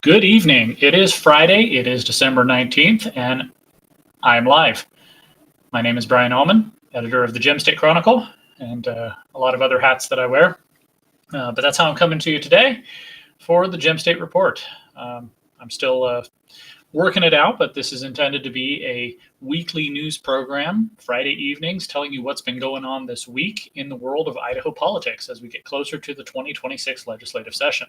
Good evening. It is Friday. It is December 19th, and I'm live. My name is Brian Almon, editor of the Gem State Chronicle, and a lot of other hats that I wear. But that's how I'm coming to you today for the Gem State Report. I'm still working it out, but this is intended to be a weekly news program, Friday evenings, telling you what's been going on this week in the world of Idaho politics as we get closer to the 2026 legislative session.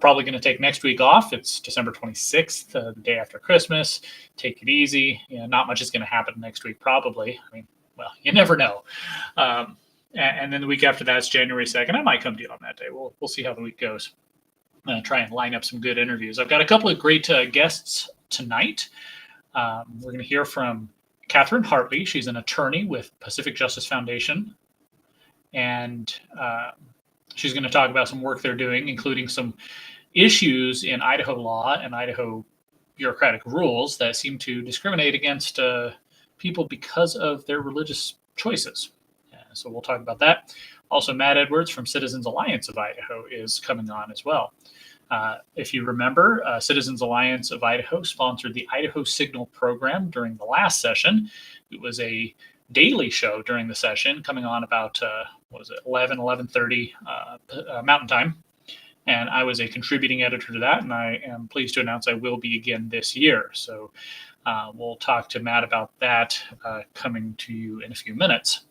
Probably going to take next week off. It's December 26th, the day after Christmas. Take it easy. Not much is going to happen next week, probably. I mean, well, you never know. And then the week after that is January 2nd. I might come to you on that day. We'll see how the week goes. Try and line up some good interviews. I've got a couple of great guests tonight. We're going to hear from Katherine Hartley. She's an attorney with Pacific Justice Foundation. And she's going to talk about some work they're doing, including some issues in Idaho law and Idaho bureaucratic rules that seem to discriminate against people because of their religious choices. So we'll talk about that. Also, Matt Edwards from Citizens Alliance of Idaho is coming on as well. If you remember, Citizens Alliance of Idaho sponsored the Idaho Signal program during the last session. It was a daily show during the session, coming on about 11:30 Mountain Time, and I was a contributing editor to that, and I am pleased to announce I will be again this year. So we'll talk to Matt about that coming to you in a few minutes.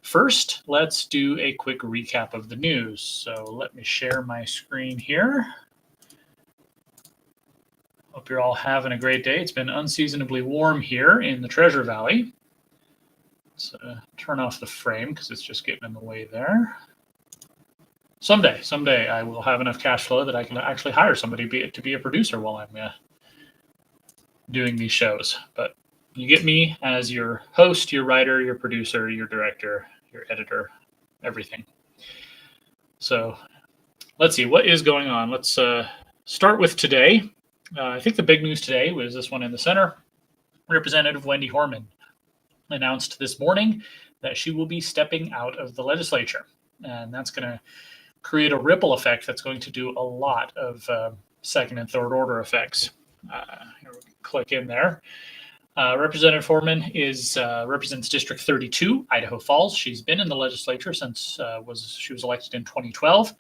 First, let's do a quick recap of the news. So let me share my screen here. Hope you're all having a great day. It's been unseasonably warm here in the Treasure Valley. So turn off the frame because it's just getting in the way there. Someday I will have enough cash flow that I can actually hire somebody to be a producer while I'm doing these shows. But you get me as your host, your writer, your producer, your director, your editor, everything. So let's see what is going on. Let's start with today. I think the big news today was this one in the center. Representative Wendy Horman announced this morning that she will be stepping out of the legislature. And that's going to create a ripple effect that's going to do a lot of second and third order effects. Click in there. Representative Horman represents District 32, Idaho Falls. She's been in the legislature since she was elected in 2012.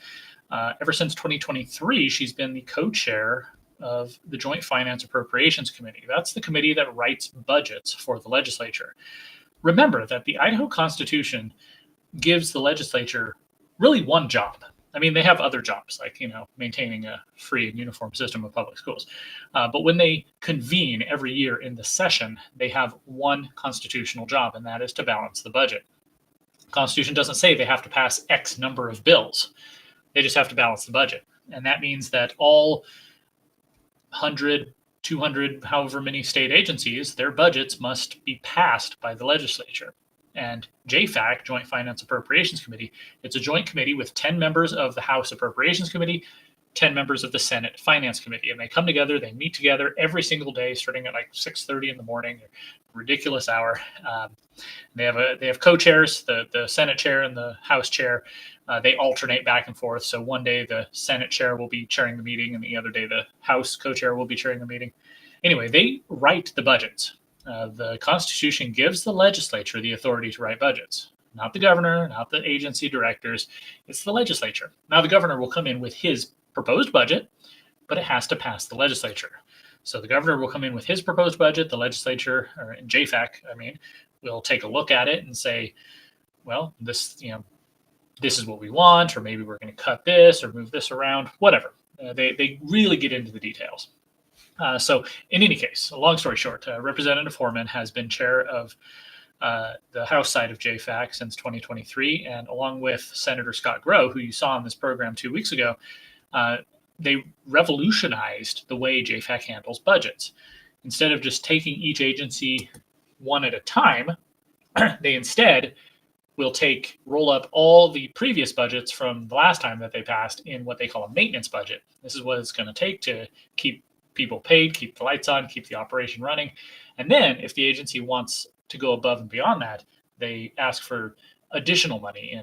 Ever since 2023, she's been the co-chair of the Joint Finance Appropriations Committee. That's the committee that writes budgets for the legislature. Remember that the Idaho Constitution gives the legislature really one job. I mean, they have other jobs, like, maintaining a free and uniform system of public schools. But when they convene every year in the session, they have one constitutional job, and that is to balance the budget. The Constitution doesn't say they have to pass X number of bills. They just have to balance the budget. And that means that all 100, 200, however many state agencies, their budgets must be passed by the legislature. And JFAC, Joint Finance Appropriations Committee, it's a joint committee with 10 members of the House Appropriations Committee, 10 members of the Senate Finance Committee. And they come together, they meet together every single day, starting at like 6:30 in the morning, ridiculous hour. They have co-chairs, the Senate chair and the House chair. They alternate back and forth. So one day the Senate chair will be chairing the meeting, and the other day the House co-chair will be chairing the meeting. Anyway, they write the budgets. The Constitution gives the legislature the authority to write budgets, not the governor, not the agency directors. It's the legislature. Now, the governor will come in with his proposed budget, but it has to pass the legislature. So the governor will come in with his proposed budget. The legislature, or JFAC, will take a look at it and say, well, this is what we want, or maybe we're going to cut this or move this around, whatever. They really get into the details. So in any case, long story short, Representative Horman has been chair of the House side of JFAC since 2023, and along with Senator Scott Grow, who you saw on this program 2 weeks ago, they revolutionized the way JFAC handles budgets. Instead of just taking each agency one at a time, they instead will roll up all the previous budgets from the last time that they passed in what they call a maintenance budget. This is what it's going to take to keep people paid, keep the lights on, keep the operation running. And then if the agency wants to go above and beyond that, they ask for additional money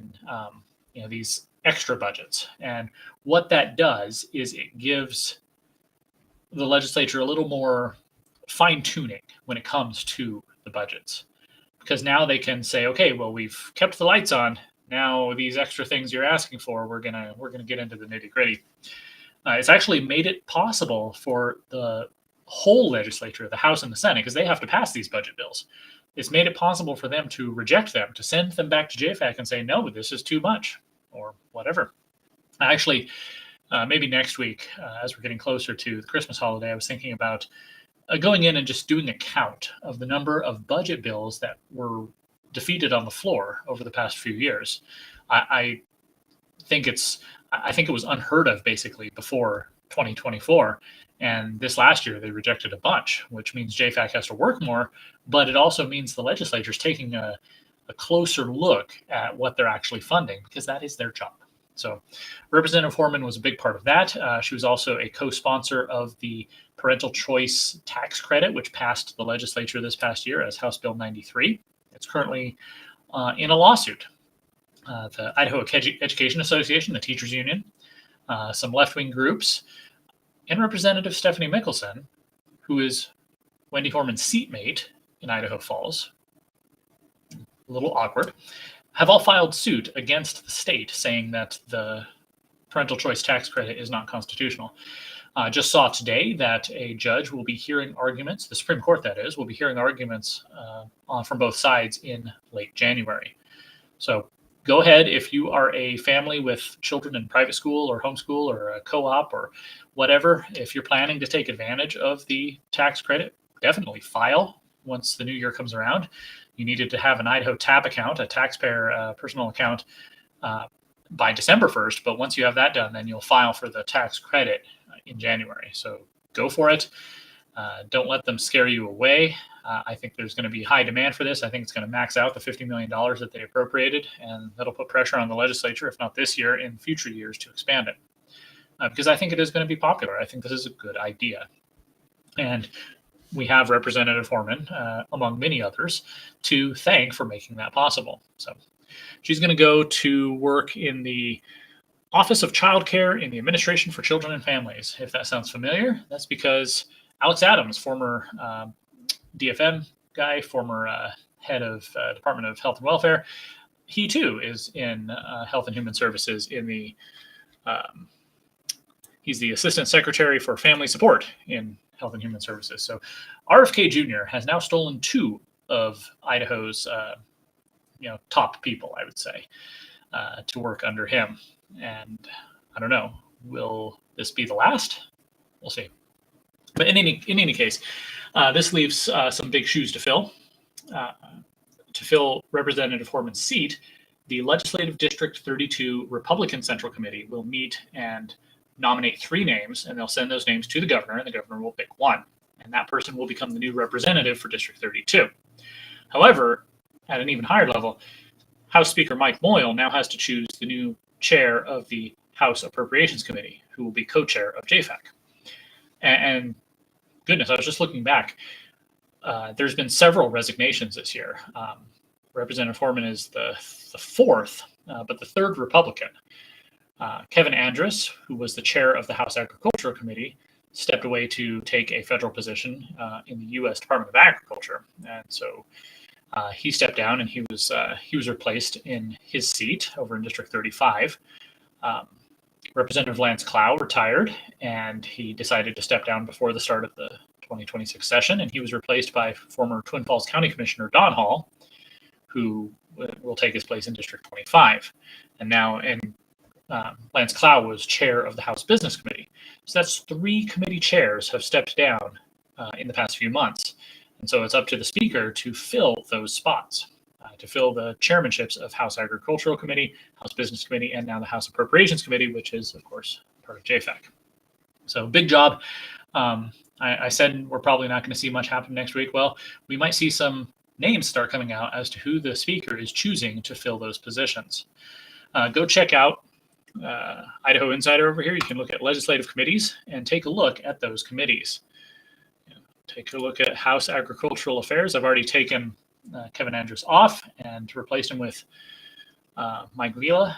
in these extra budgets. And what that does is it gives the legislature a little more fine-tuning when it comes to the budgets, because now they can say, okay, well, we've kept the lights on. Now these extra things you're asking for, we're gonna get into the nitty-gritty. It's actually made it possible for the whole legislature, the House and the Senate, because they have to pass these budget bills. It's made it possible for them to reject them, to send them back to JFAC and say, no, this is too much, or whatever. Actually, maybe next week, as we're getting closer to the Christmas holiday, I was thinking about going in and just doing a count of the number of budget bills that were defeated on the floor over the past few years. I think it was unheard of basically before 2024. And this last year, they rejected a bunch, which means JFAC has to work more, but it also means the legislature is taking a closer look at what they're actually funding, because that is their job. So Representative Horman was a big part of that. She was also a co-sponsor of the parental choice tax credit, which passed the legislature this past year as House Bill 93. It's currently in a lawsuit. The Idaho Education Association, the teachers union, some left-wing groups, and Representative Stephanie Mickelson, who is Wendy Horman's seatmate in Idaho Falls, a little awkward, have all filed suit against the state, saying that the parental choice tax credit is not constitutional. Just saw today that a judge will be hearing arguments, the Supreme Court that is, will be hearing arguments from both sides in late January. So go ahead, if you are a family with children in private school or homeschool or a co-op or whatever, if you're planning to take advantage of the tax credit, definitely file once the new year comes around. You needed to have an Idaho TAP account, a taxpayer personal account, by December 1st. But once you have that done, then you'll file for the tax credit in January. So go for it. Don't let them scare you away. I think there's going to be high demand for this. I think it's going to max out the $50 million that they appropriated, and that'll put pressure on the legislature, if not this year, in future years to expand it. Because I think it is going to be popular. I think this is a good idea. And we have Representative Horman, among many others, to thank for making that possible. So she's going to go to work in the Office of Child Care in the Administration for Children and Families. If that sounds familiar, that's because Alex Adams, former DFM guy, former head of Department of Health and Welfare, he too is in Health and Human Services in the he's the Assistant Secretary for Family Support in Health and Human Services. So RFK Jr. has now stolen two of Idaho's top people, I would say, to work under him. And I don't know, will this be the last? We'll see. But in any case, this leaves some big shoes to fill. To fill Representative Horman's seat, the Legislative District 32 Republican Central Committee will meet and nominate 3 names, and they'll send those names to the governor, and the governor will pick one. And that person will become the new representative for District 32. However, at an even higher level, House Speaker Mike Moyle now has to choose the new chair of the House Appropriations Committee, who will be co-chair of JFAC. And goodness, I was just looking back. There's been several resignations this year. Representative Horman is the fourth, but the third Republican. Kevin Andrus, who was the chair of the House Agricultural Committee, stepped away to take a federal position in the U.S. Department of Agriculture, and so he stepped down, and he was replaced in his seat over in District 35. Representative Lance Clow retired, and he decided to step down before the start of the 2026 session, and he was replaced by former Twin Falls County Commissioner Don Hall, who will take his place in District 25. And now, Lance Clow was chair of the House Business Committee. So that's 3 committee chairs have stepped down in the past few months. And so it's up to the Speaker to fill those spots, to fill the chairmanships of House Agricultural Committee, House Business Committee, and now the House Appropriations Committee, which is, of course, part of JFAC. So big job. I said we're probably not going to see much happen next week. Well, we might see some names start coming out as to who the Speaker is choosing to fill those positions. Go check out Idaho Insider over here. You can look at legislative committees and take a look at those committees. Take a look at House Agricultural Affairs. I've already taken Kevin Andrews off and replaced him with Mike Veal.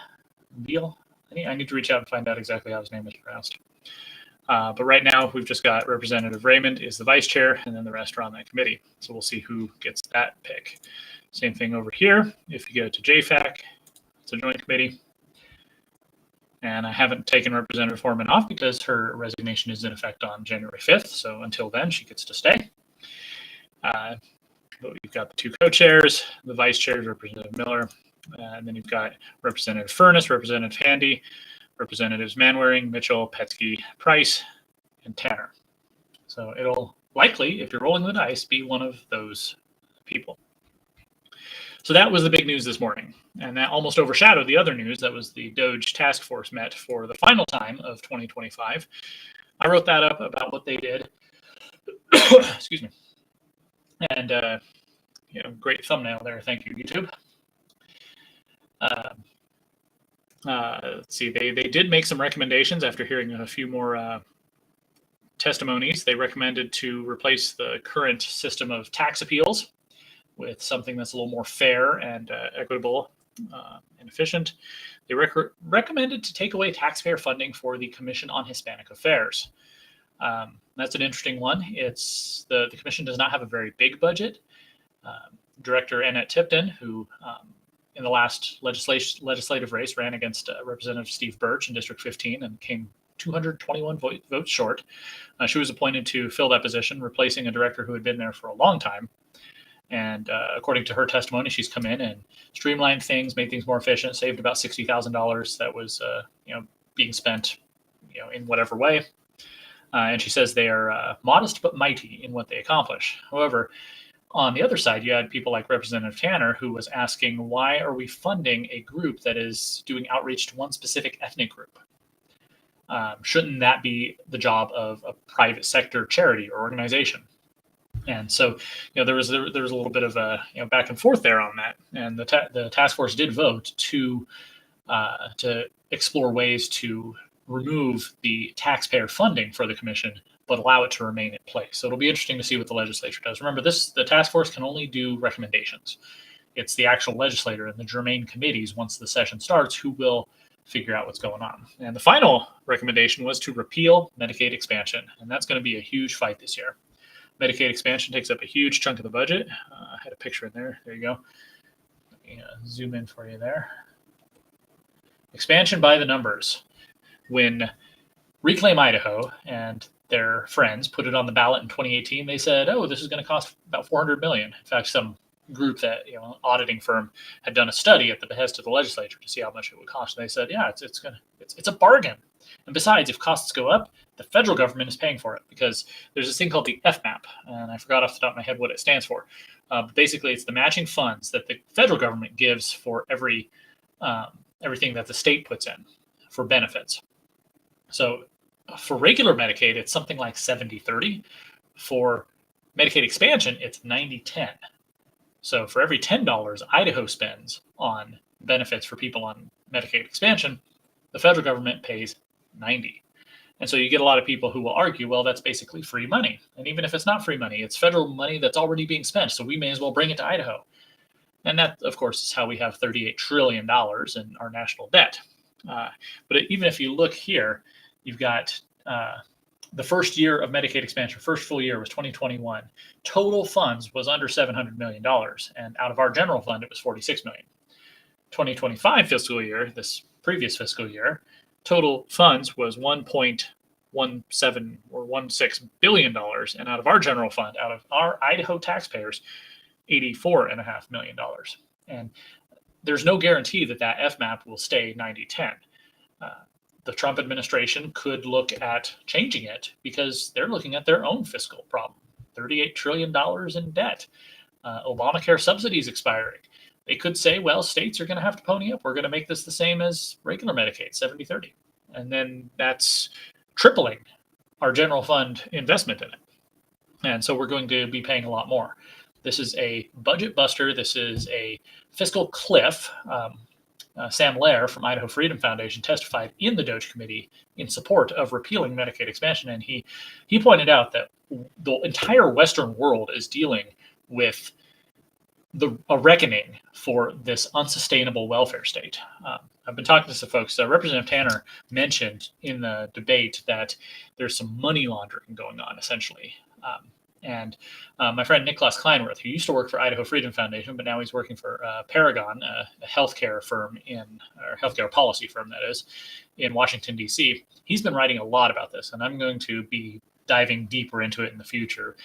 I need to reach out and find out exactly how his name is pronounced. But right now, we've just got Representative Raymond is the vice chair, and then the rest are on that committee. So we'll see who gets that pick. Same thing over here. If you go to JFAC, it's a joint committee. And I haven't taken Representative Foreman off because her resignation is in effect on January 5th. So until then, she gets to stay. But you've got the two co-chairs, the vice chairs, Representative Miller, and then you've got Representative Furness, Representative Handy, Representatives Manwaring, Mitchell, Petsky, Price, and Tanner. So it'll likely, if you're rolling the dice, be one of those people. So that was the big news this morning, and that almost overshadowed the other news. That was the DOGE task force met for the final time of 2025. I wrote that up about what they did. Excuse me. And great thumbnail there. Thank you, YouTube. Let's see. They did make some recommendations after hearing a few more testimonies. They recommended to replace the current system of tax appeals with something that's a little more fair and equitable and efficient. They recommended to take away taxpayer funding for the Commission on Hispanic Affairs. That's an interesting one. It's the commission does not have a very big budget. Director Annette Tipton, who in the last legislative race ran against Representative Steve Birch in District 15 and came 221 votes short. She was appointed to fill that position, replacing a director who had been there for a long time. And according to her testimony, she's come in and streamlined things, made things more efficient, saved about $60,000 that was being spent in whatever way. And she says they are modest but mighty in what they accomplish. However, on the other side, you had people like Representative Tanner, who was asking, why are we funding a group that is doing outreach to one specific ethnic group? Shouldn't that be the job of a private sector charity or organization? And so, there was a little bit of a back and forth there on that. And the task force did vote to explore ways to remove the taxpayer funding for the commission, but allow it to remain in place. So it'll be interesting to see what the legislature does. Remember, the task force can only do recommendations. It's the actual legislator and the germane committees, once the session starts, who will figure out what's going on. And the final recommendation was to repeal Medicaid expansion. And that's going to be a huge fight this year. Medicaid expansion takes up a huge chunk of the budget. I had a picture in there. There you go. Let me zoom in for you there. Expansion by the numbers. When Reclaim Idaho and their friends put it on the ballot in 2018, they said, "Oh, this is going to cost about $400 million." In fact, some group that auditing firm had done a study at the behest of the legislature to see how much it would cost. And they said, "Yeah, it's a bargain." And besides, if costs go up, the federal government is paying for it, because there's this thing called the FMAP, and I forgot off the top of my head what it stands for. But basically, it's the matching funds that the federal government gives for everything that the state puts in for benefits. So for regular Medicaid, it's something like 70-30. For Medicaid expansion, it's 90-10. So for every $10 Idaho spends on benefits for people on Medicaid expansion, the federal government pays 90. And so you get a lot of people who will argue, well, that's basically free money. And even if it's not free money, it's federal money that's already being spent, so we may as well bring it to Idaho. And that, of course, is how we have $38 trillion in our national debt. But even if you look here, you've got the first year of Medicaid expansion, first full year was 2021. Total funds was under $700 million. And out of our general fund, it was $46 million. 2025 fiscal year, this previous fiscal year, total funds was $1.17 or $1.6 billion. And out of our general fund, out of our Idaho taxpayers, $84.5 million. And there's no guarantee that FMAP will stay 90-10. The Trump administration could look at changing it because they're looking at their own fiscal problem. $38 trillion in debt. Obamacare subsidies expiring. They could say, well, states are going to have to pony up. We're going to make this the same as regular Medicaid, 70-30. And then that's tripling our general fund investment in it. And so we're going to be paying a lot more. This is a budget buster. This is a fiscal cliff. Sam Lair from Idaho Freedom Foundation testified in the DOGE committee in support of repealing Medicaid expansion. And he pointed out that the entire Western world is dealing with a reckoning for this unsustainable welfare state. I've been talking to some folks. Representative Tanner mentioned in the debate that there's some money laundering going on, essentially. And my friend Nicholas Kleinworth, who used to work for Idaho Freedom Foundation, but now he's working for Paragon, a healthcare firm or healthcare policy firm, that is, in Washington, D.C. He's been writing a lot about this, and I'm going to be diving deeper into it in the future.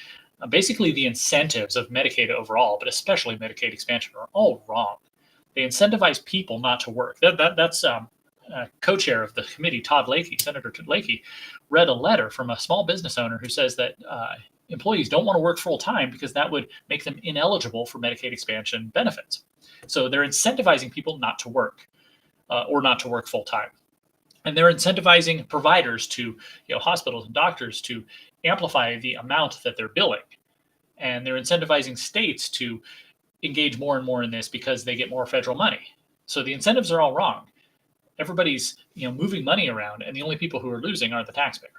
Basically, the incentives of Medicaid overall, but especially Medicaid expansion, are all wrong. They incentivize people not to work. That's co-chair of the committee, Todd Lakey, Senator Lakey, read a letter from a small business owner who says that employees don't want to work full time because that would make them ineligible for Medicaid expansion benefits. So they're incentivizing people not to work or not to work full time. And they're incentivizing providers to, hospitals and doctors to amplify the amount that they're billing. And they're incentivizing states to engage more and more in this because they get more federal money. So the incentives are all wrong. Everybody's, moving money around, and the only people who are losing are the taxpayer.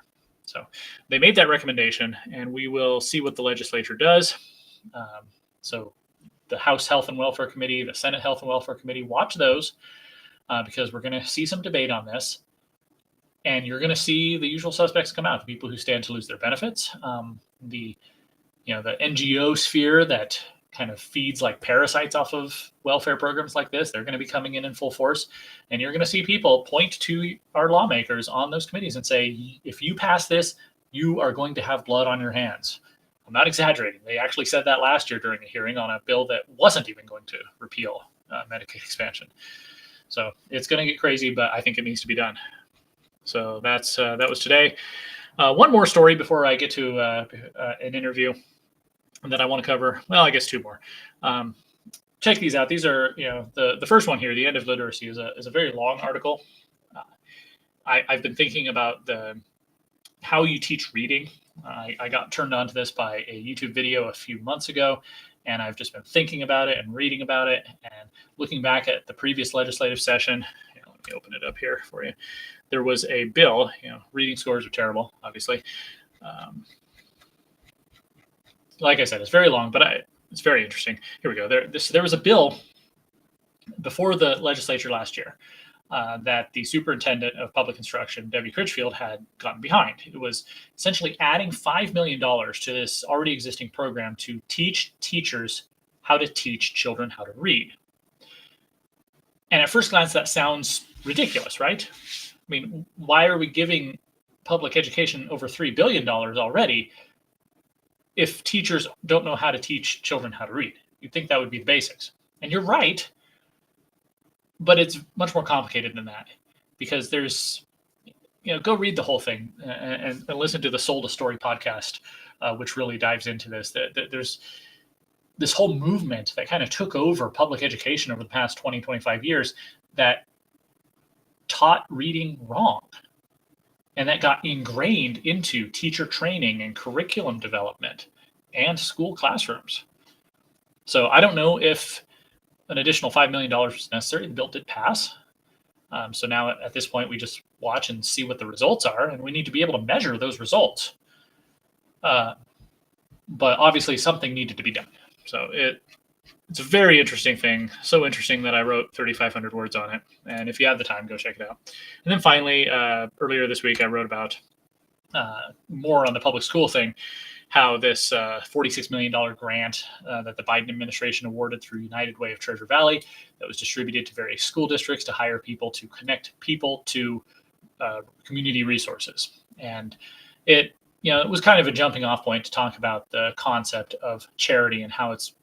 So they made that recommendation, and we will see what the legislature does. So the House Health and Welfare Committee, the Senate Health and Welfare Committee, watch those because we're going to see some debate on this. And you're going to see the usual suspects come out, the people who stand to lose their benefits, the NGO sphere that kind of feeds like parasites off of welfare programs like this. They're going to be coming in full force. And you're going to see people point to our lawmakers on those committees and say, if you pass this, you are going to have blood on your hands. I'm not exaggerating. They actually said that last year during a hearing on a bill that wasn't even going to repeal Medicaid expansion. So it's going to get crazy, but I think it needs to be done. So that was today. One more story before I get to an interview that I want to cover. Well, I guess two more. Check these out. These are, the first one here, the end of literacy, is a very long article. I've been thinking about how you teach reading. I got turned on to this by a YouTube video a few months ago, and I've just been thinking about it and reading about it and looking back at the previous legislative session. Let me open it up here for you. There was a bill, reading scores are terrible, obviously. Like I said, it's very long, but it's very interesting. Here we go. There was a bill before the legislature last year that the superintendent of public instruction, Debbie Critchfield, had gotten behind. It was essentially adding $5 million to this already existing program to teach teachers how to teach children how to read. And at first glance, that sounds ridiculous, right? I mean, why are we giving public education over $3 billion already if teachers don't know how to teach children how to read? You'd think that would be the basics. And you're right, but it's much more complicated than that, because there's, go read the whole thing and listen to the Soul to Story podcast, which really dives into this. There's this whole movement that kind of took over public education over the past 20, 25 years that taught reading wrong. And that got ingrained into teacher training and curriculum development and school classrooms. So I don't know if an additional $5 million was necessary. The bill did pass. So now at this point, we just watch and see what the results are, and we need to be able to measure those results. But obviously something needed to be done. So it's a very interesting thing. So interesting that I wrote 3,500 words on it. And if you have the time, go check it out. And then finally, earlier this week, I wrote about more on the public school thing, how this $46 million grant that the Biden administration awarded through United Way of Treasure Valley that was distributed to various school districts to hire people to connect people to community resources. And it was kind of a jumping off point to talk about the concept of charity and how it's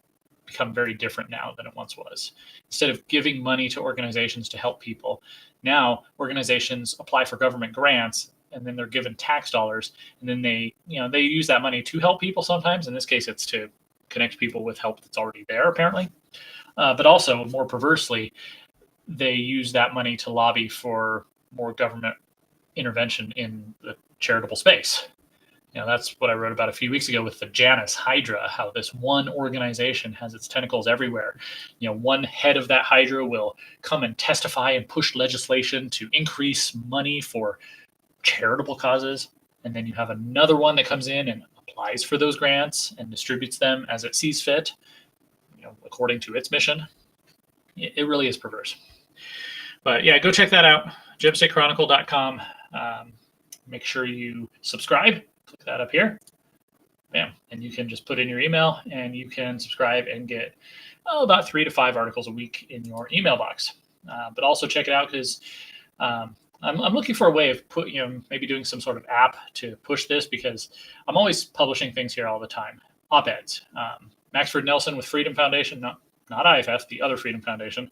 become very different now than it once was. Instead of giving money to organizations to help people, now organizations apply for government grants, and then they're given tax dollars, and then they use that money to help people sometimes. In this case, it's to connect people with help that's already there, apparently. But also, more perversely, they use that money to lobby for more government intervention in the charitable space. That's what I wrote about a few weeks ago with the Janus Hydra, how this one organization has its tentacles everywhere. One head of that Hydra will come and testify and push legislation to increase money for charitable causes. And then you have another one that comes in and applies for those grants and distributes them as it sees fit. according to its mission. It really is perverse. But yeah, go check that out. GemStateChronicle.com. Make sure you subscribe. Click that up here. Bam. And you can just put in your email and you can subscribe and get about 3 to 5 articles a week in your email box. But also check it out because I'm looking for a way of maybe doing some sort of app to push this, because I'm always publishing things here all the time. Op-eds. Maxford Nelson with Freedom Foundation, not IFF, the other Freedom Foundation,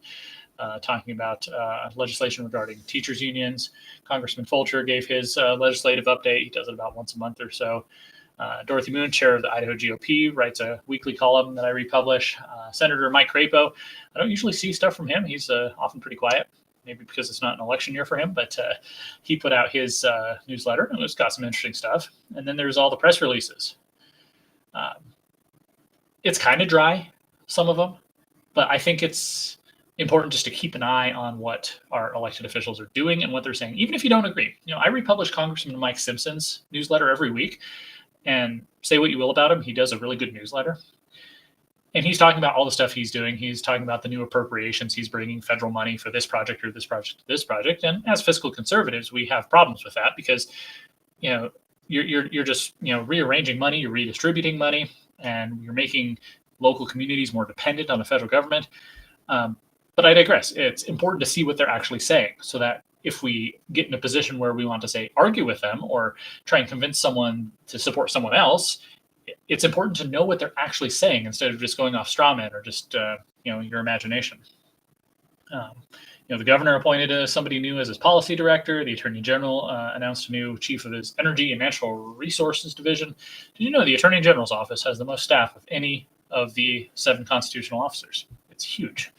talking about legislation regarding teachers' unions. Congressman Fulcher gave his legislative update. He does it about once a month or so. Dorothy Moon, chair of the Idaho GOP, writes a weekly column that I republish. Senator Mike Crapo, I don't usually see stuff from him. He's often pretty quiet, maybe because it's not an election year for him, but he put out his newsletter, and it's got some interesting stuff. And then there's all the press releases. It's kind of dry, some of them, but I think it's important just to keep an eye on what our elected officials are doing and what they're saying, even if you don't agree. I republish Congressman Mike Simpson's newsletter every week, and say what you will about him, he does a really good newsletter. And he's talking about all the stuff he's doing. He's talking about the new appropriations. He's bringing federal money for this project or this project, this project. And as fiscal conservatives, we have problems with that because, you're just, rearranging money, you're redistributing money, and you're making local communities more dependent on the federal government. But I digress. It's important to see what they're actually saying, so that if we get in a position where we want to, say, argue with them or try and convince someone to support someone else, it's important to know what they're actually saying instead of just going off straw man or just, your imagination. The governor appointed somebody new as his policy director. The attorney general announced a new chief of his energy and natural resources division. Did you know the attorney general's office has the most staff of any of the 7 constitutional officers? It's huge.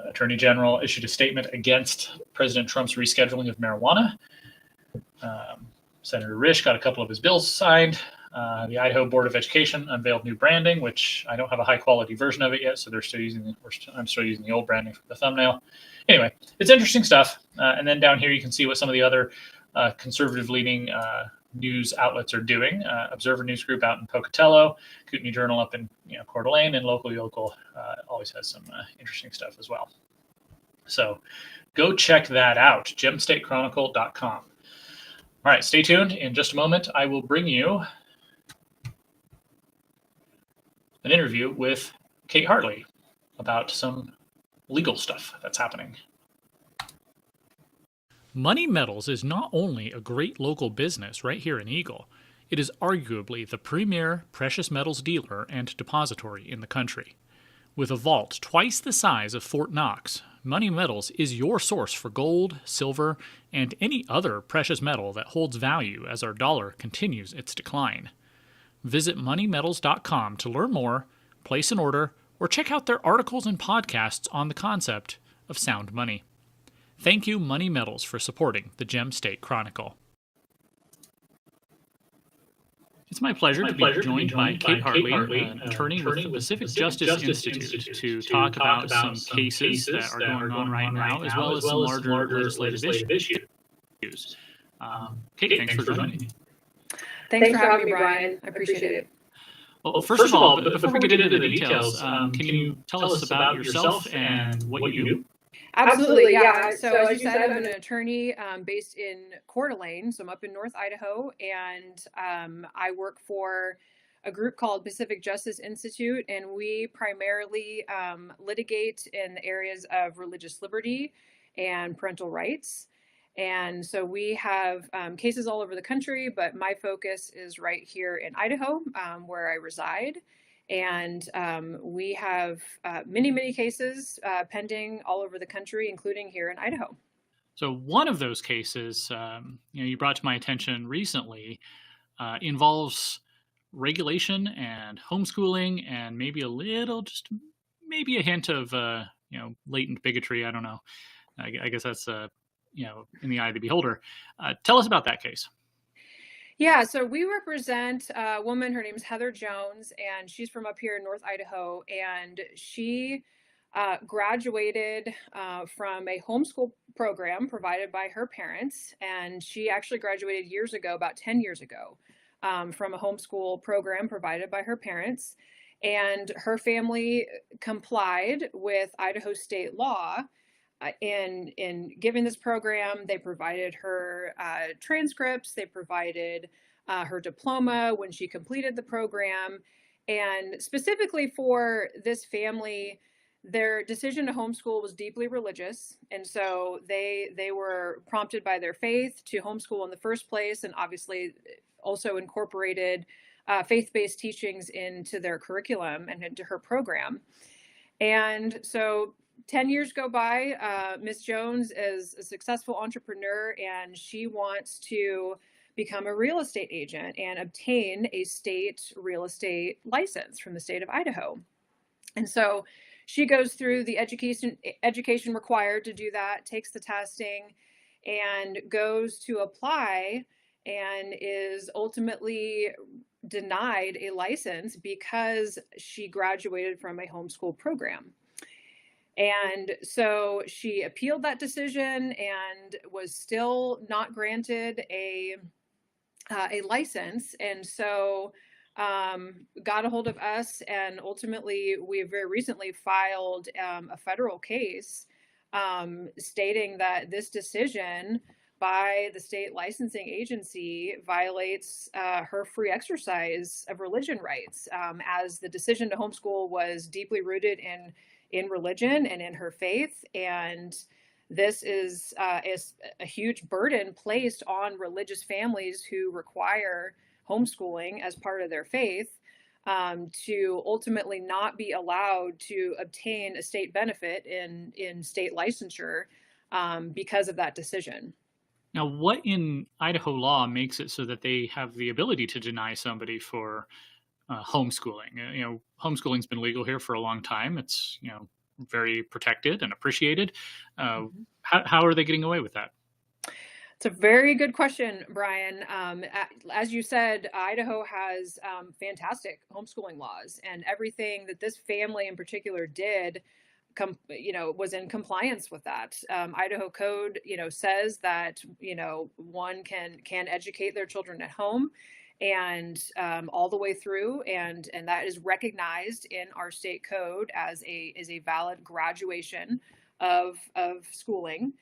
Attorney General issued a statement against President Trump's rescheduling of marijuana. Senator Risch got a couple of his bills signed. The Idaho Board of Education unveiled new branding, which I don't have a high quality version of it yet, so I'm still using the old branding for the thumbnail. Anyway, it's interesting stuff. And then down here you can see what some of the other conservative leaning news outlets are doing. Observer News Group out in Pocatello, Kootenai Journal up in Coeur d'Alene, and Local Yokel always has some interesting stuff as well. So go check that out, gemstatechronicle.com. All right, stay tuned. In just a moment, I will bring you an interview with Kate Hartley about some legal stuff that's happening. Money Metals is not only a great local business right here in Eagle, it is arguably the premier precious metals dealer and depository in the country. With a vault twice the size of Fort Knox, Money Metals is your source for gold, silver, and any other precious metal that holds value as our dollar continues its decline. Visit moneymetals.com to learn more, place an order, or check out their articles and podcasts on the concept of sound money. Thank you, Money Metals, for supporting the Gem State Chronicle. It's my pleasure to be joined by Kate Hartley, an attorney with the Pacific Justice Institute, to talk about some cases that are going on right now, as well as some larger legislative issues. Kate, thanks for joining me. Thanks for having me, Brian. I appreciate it. Well, first of all, before we get into the details, can you tell us about yourself and what you do? Absolutely, yeah. So as you said, I'm an attorney based in Coeur d'Alene, so I'm up in North Idaho, and I work for a group called Pacific Justice Institute, and we primarily litigate in the areas of religious liberty and parental rights. And so we have cases all over the country, but my focus is right here in Idaho, where I reside. And we have many cases pending all over the country, including here in Idaho. So one of those cases, you brought to my attention recently, involves regulation and homeschooling, and maybe a hint of latent bigotry. I don't know. I guess that's in the eye of the beholder. Tell us about that case. Yeah, so we represent a woman. Her name is Heather Jones, and she's from up here in North Idaho. And she graduated from a homeschool program provided by her parents. And she actually graduated years ago, about 10 years ago, from a homeschool program provided by her parents. And her family complied with Idaho state law in giving this program. They provided her transcripts. They provided her diploma when she completed the program. And specifically for this family, their decision to homeschool was deeply religious. And so they were prompted by their faith to homeschool in the first place, and obviously also incorporated faith-based teachings into their curriculum and into her program. And so 10 years go by. Ms. Jones is a successful entrepreneur, and she wants to become a real estate agent and obtain a state real estate license from the state of Idaho. And so she goes through the education required to do that, takes the testing, and goes to apply, and is ultimately denied a license because she graduated from a homeschool program. And so she appealed that decision and was still not granted a license. And so got a hold of us, and ultimately we very recently filed a federal case stating that this decision by the state licensing agency violates her free exercise of religion rights, as the decision to homeschool was deeply rooted in religion and in her faith. And this is a huge burden placed on religious families who require homeschooling as part of their faith, to ultimately not be allowed to obtain a state benefit in state licensure because of that decision. Now, what in Idaho law makes it so that they have the ability to deny somebody for homeschooling? Homeschooling's been legal here for a long time. It's, very protected and appreciated. How are they getting away with that? It's a very good question, Brian. As you said, Idaho has fantastic homeschooling laws, and everything that this family in particular did, was in compliance with that. Idaho code, says that, one can educate their children at home, and all the way through, and that is recognized in our state code as a valid graduation of schooling.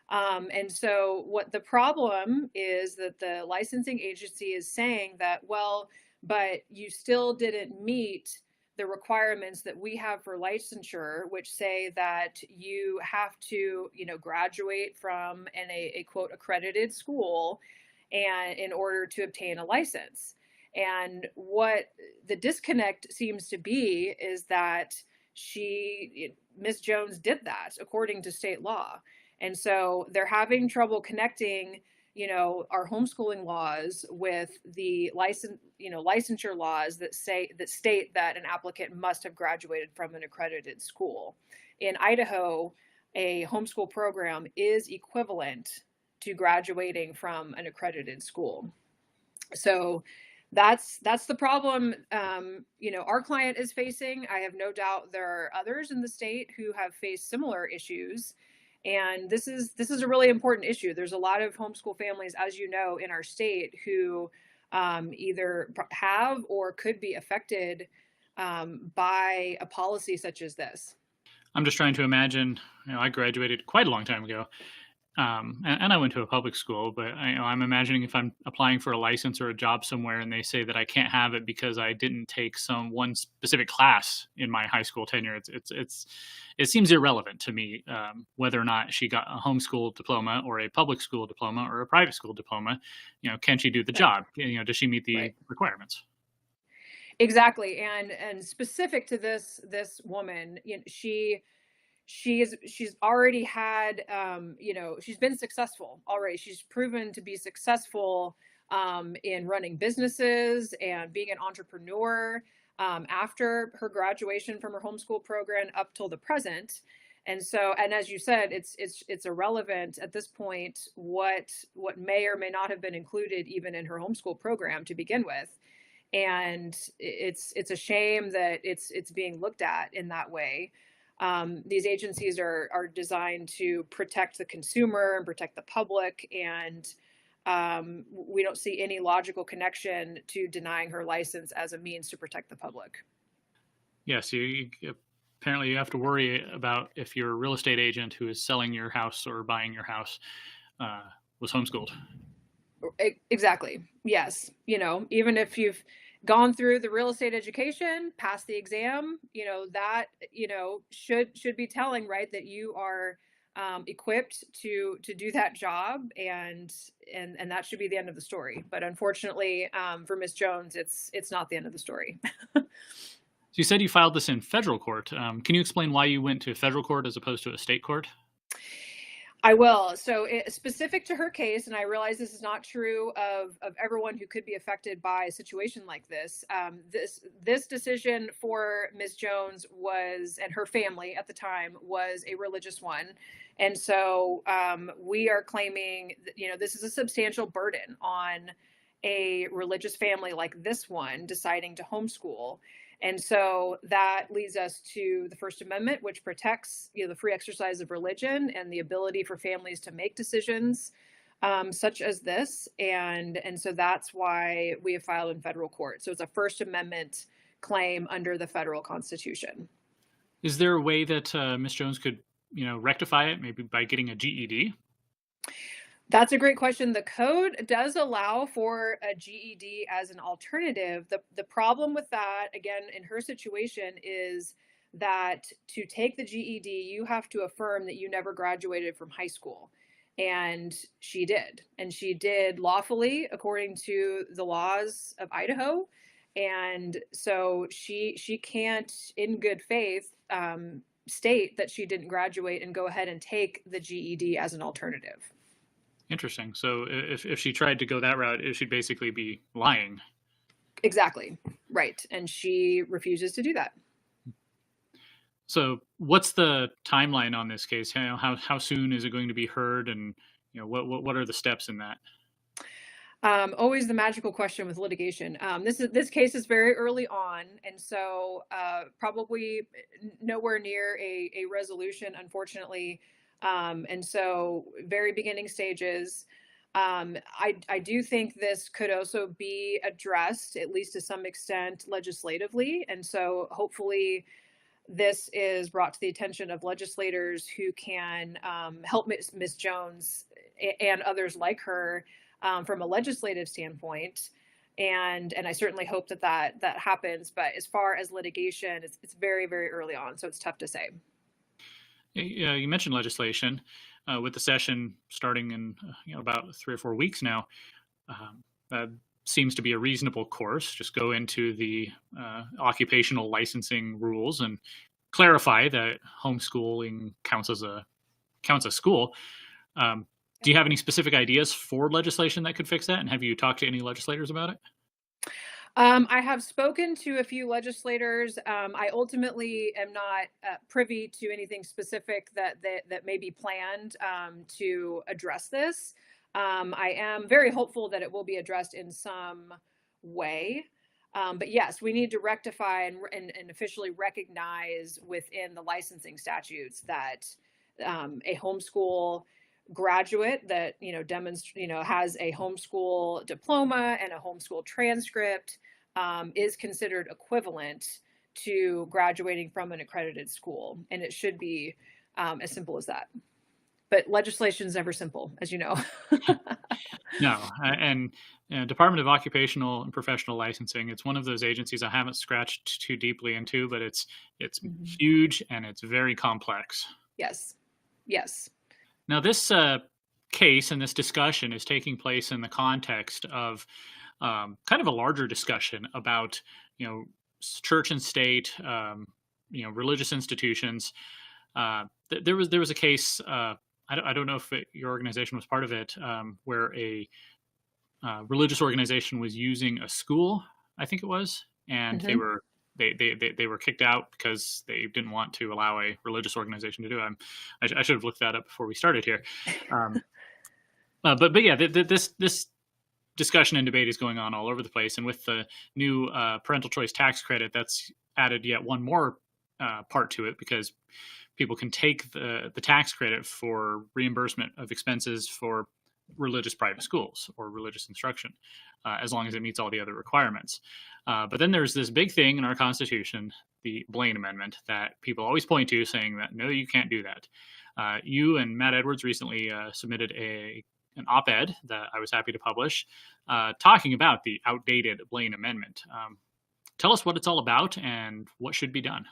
And so what the problem is that the licensing agency is saying that, well, but you still didn't meet the requirements that we have for licensure, which say that you have to, graduate from a quote accredited school and in order to obtain a license. And what the disconnect seems to be is that Ms. Jones did that according to state law. And so they're having trouble connecting, our homeschooling laws with the licensure laws that state that an applicant must have graduated from an accredited school. In Idaho, a homeschool program is equivalent to graduating from an accredited school. So that's the problem, our client is facing. I have no doubt there are others in the state who have faced similar issues. And this is a really important issue. There's a lot of homeschool families, as you know, in our state who either have or could be affected by a policy such as this. I'm just trying to imagine, I graduated quite a long time ago. And I went to a public school, but I'm imagining if I'm applying for a license or a job somewhere and they say that I can't have it because I didn't take one specific class in my high school tenure, it seems irrelevant to me whether or not she got a homeschool diploma or a public school diploma or a private school diploma. Can she do the job? Does she meet the requirements? Exactly, and specific to this woman, she's already had, she's been successful already. She's proven to be successful in running businesses and being an entrepreneur after her graduation from her homeschool program up till the present. And so, and as you said, it's irrelevant at this point what may or may not have been included even in her homeschool program to begin with. And it's a shame that it's being looked at in that way. These agencies are designed to protect the consumer and protect the public, and we don't see any logical connection to denying her license as a means to protect the public. Yes, apparently you have to worry about if your real estate agent who is selling your house or buying your house was homeschooled. Exactly. Yes. Even if you've gone through the real estate education, passed the exam, that, should be telling, right, that you are equipped to do that job, and that should be the end of the story. But unfortunately, for Miss Jones, it's not the end of the story. So you said you filed this in federal court. Can you explain why you went to federal court as opposed to a state court? I will. So specific to her case, and I realize this is not true of everyone who could be affected by a situation like this. This decision for Ms. Jones and her family at the time was a religious one. And so we are claiming that, this is a substantial burden on a religious family like this one deciding to homeschool. And so that leads us to the First Amendment, which protects, the free exercise of religion and the ability for families to make decisions such as this. And so that's why we have filed in federal court. So it's a First Amendment claim under the federal Constitution. Is there a way that Ms. Jones could, rectify it, maybe by getting a GED? That's a great question. The code does allow for a GED as an alternative. The problem with that, again, in her situation, is that to take the GED, you have to affirm that you never graduated from high school. And she did. And she did lawfully, according to the laws of Idaho. And so she can't, in good faith, state that she didn't graduate and go ahead and take the GED as an alternative. Interesting. So if she tried to go that route, she'd basically be lying. Exactly. Right. And she refuses to do that. So what's the timeline on this case? How soon is it going to be heard? And what are the steps in that? Always the magical question with litigation. This case is very early on, and so probably nowhere near a resolution, unfortunately. And so very beginning stages. I do think this could also be addressed, at least to some extent, legislatively. And so hopefully this is brought to the attention of legislators who can help Ms. Jones and others like her from a legislative standpoint. And I certainly hope that happens. But as far as litigation, it's very, very early on. So it's tough to say. You mentioned legislation with the session starting in about 3 or 4 weeks now. That seems to be a reasonable course. Just go into the occupational licensing rules and clarify that homeschooling counts as school. Do you have any specific ideas for legislation that could fix that? And have you talked to any legislators about it? I have spoken to a few legislators. I ultimately am not privy to anything specific that may be planned to address this. I am very hopeful that it will be addressed in some way. But yes, we need to rectify and officially recognize within the licensing statutes that a homeschool graduate that has a homeschool diploma and a homeschool transcript is considered equivalent to graduating from an accredited school, and it should be as simple as that. But legislation is never simple, as you know. No, and Department of Occupational and Professional Licensing, it's one of those agencies I haven't scratched too deeply into, but it's mm-hmm. huge and it's very complex. Yes. Now, this case and this discussion is taking place in the context of kind of a larger discussion about, church and state, religious institutions. There was a case. I don't know if your organization was part of it, where a religious organization was using a school, I think it was, and mm-hmm. they were kicked out because they didn't want to allow a religious organization to do it. I should have looked that up before we started here. But yeah, this discussion and debate is going on all over the place, and with the new parental choice tax credit, that's added yet one more part to it, because people can take the tax credit for reimbursement of expenses for religious private schools or religious instruction, as long as it meets all the other requirements. But then there's this big thing in our Constitution, the Blaine Amendment, that people always point to, saying that, no, you can't do that. You and Matt Edwards recently submitted an op-ed that I was happy to publish, talking about the outdated Blaine Amendment. Tell us what it's all about and what should be done.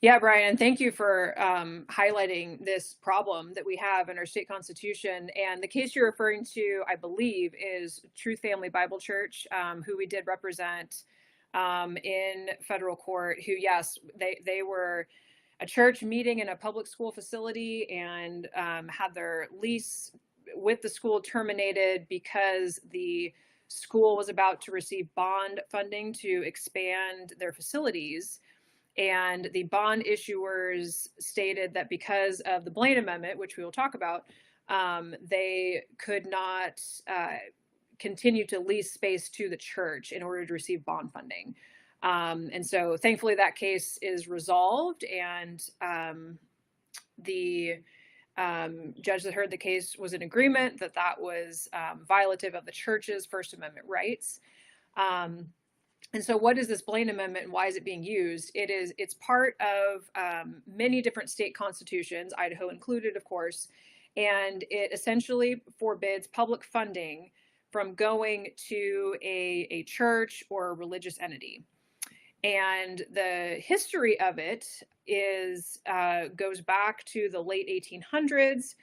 Yeah, Brian, thank you for highlighting this problem that we have in our state constitution. And the case you're referring to, I believe, is Truth Family Bible Church, who we did represent in federal court, who, yes, they were a church meeting in a public school facility and had their lease with the school terminated because the school was about to receive bond funding to expand their facilities. And the bond issuers stated that because of the Blaine Amendment, which we will talk about, they could not continue to lease space to the church in order to receive bond funding. And so thankfully that case is resolved, and the judge that heard the case was in agreement that that was violative of the church's First Amendment rights. And so what is this Blaine Amendment and why is it being used? It's part of many different state constitutions, Idaho included, of course, and it essentially forbids public funding from going to a church or a religious entity. And the history of it goes back to the late 1800s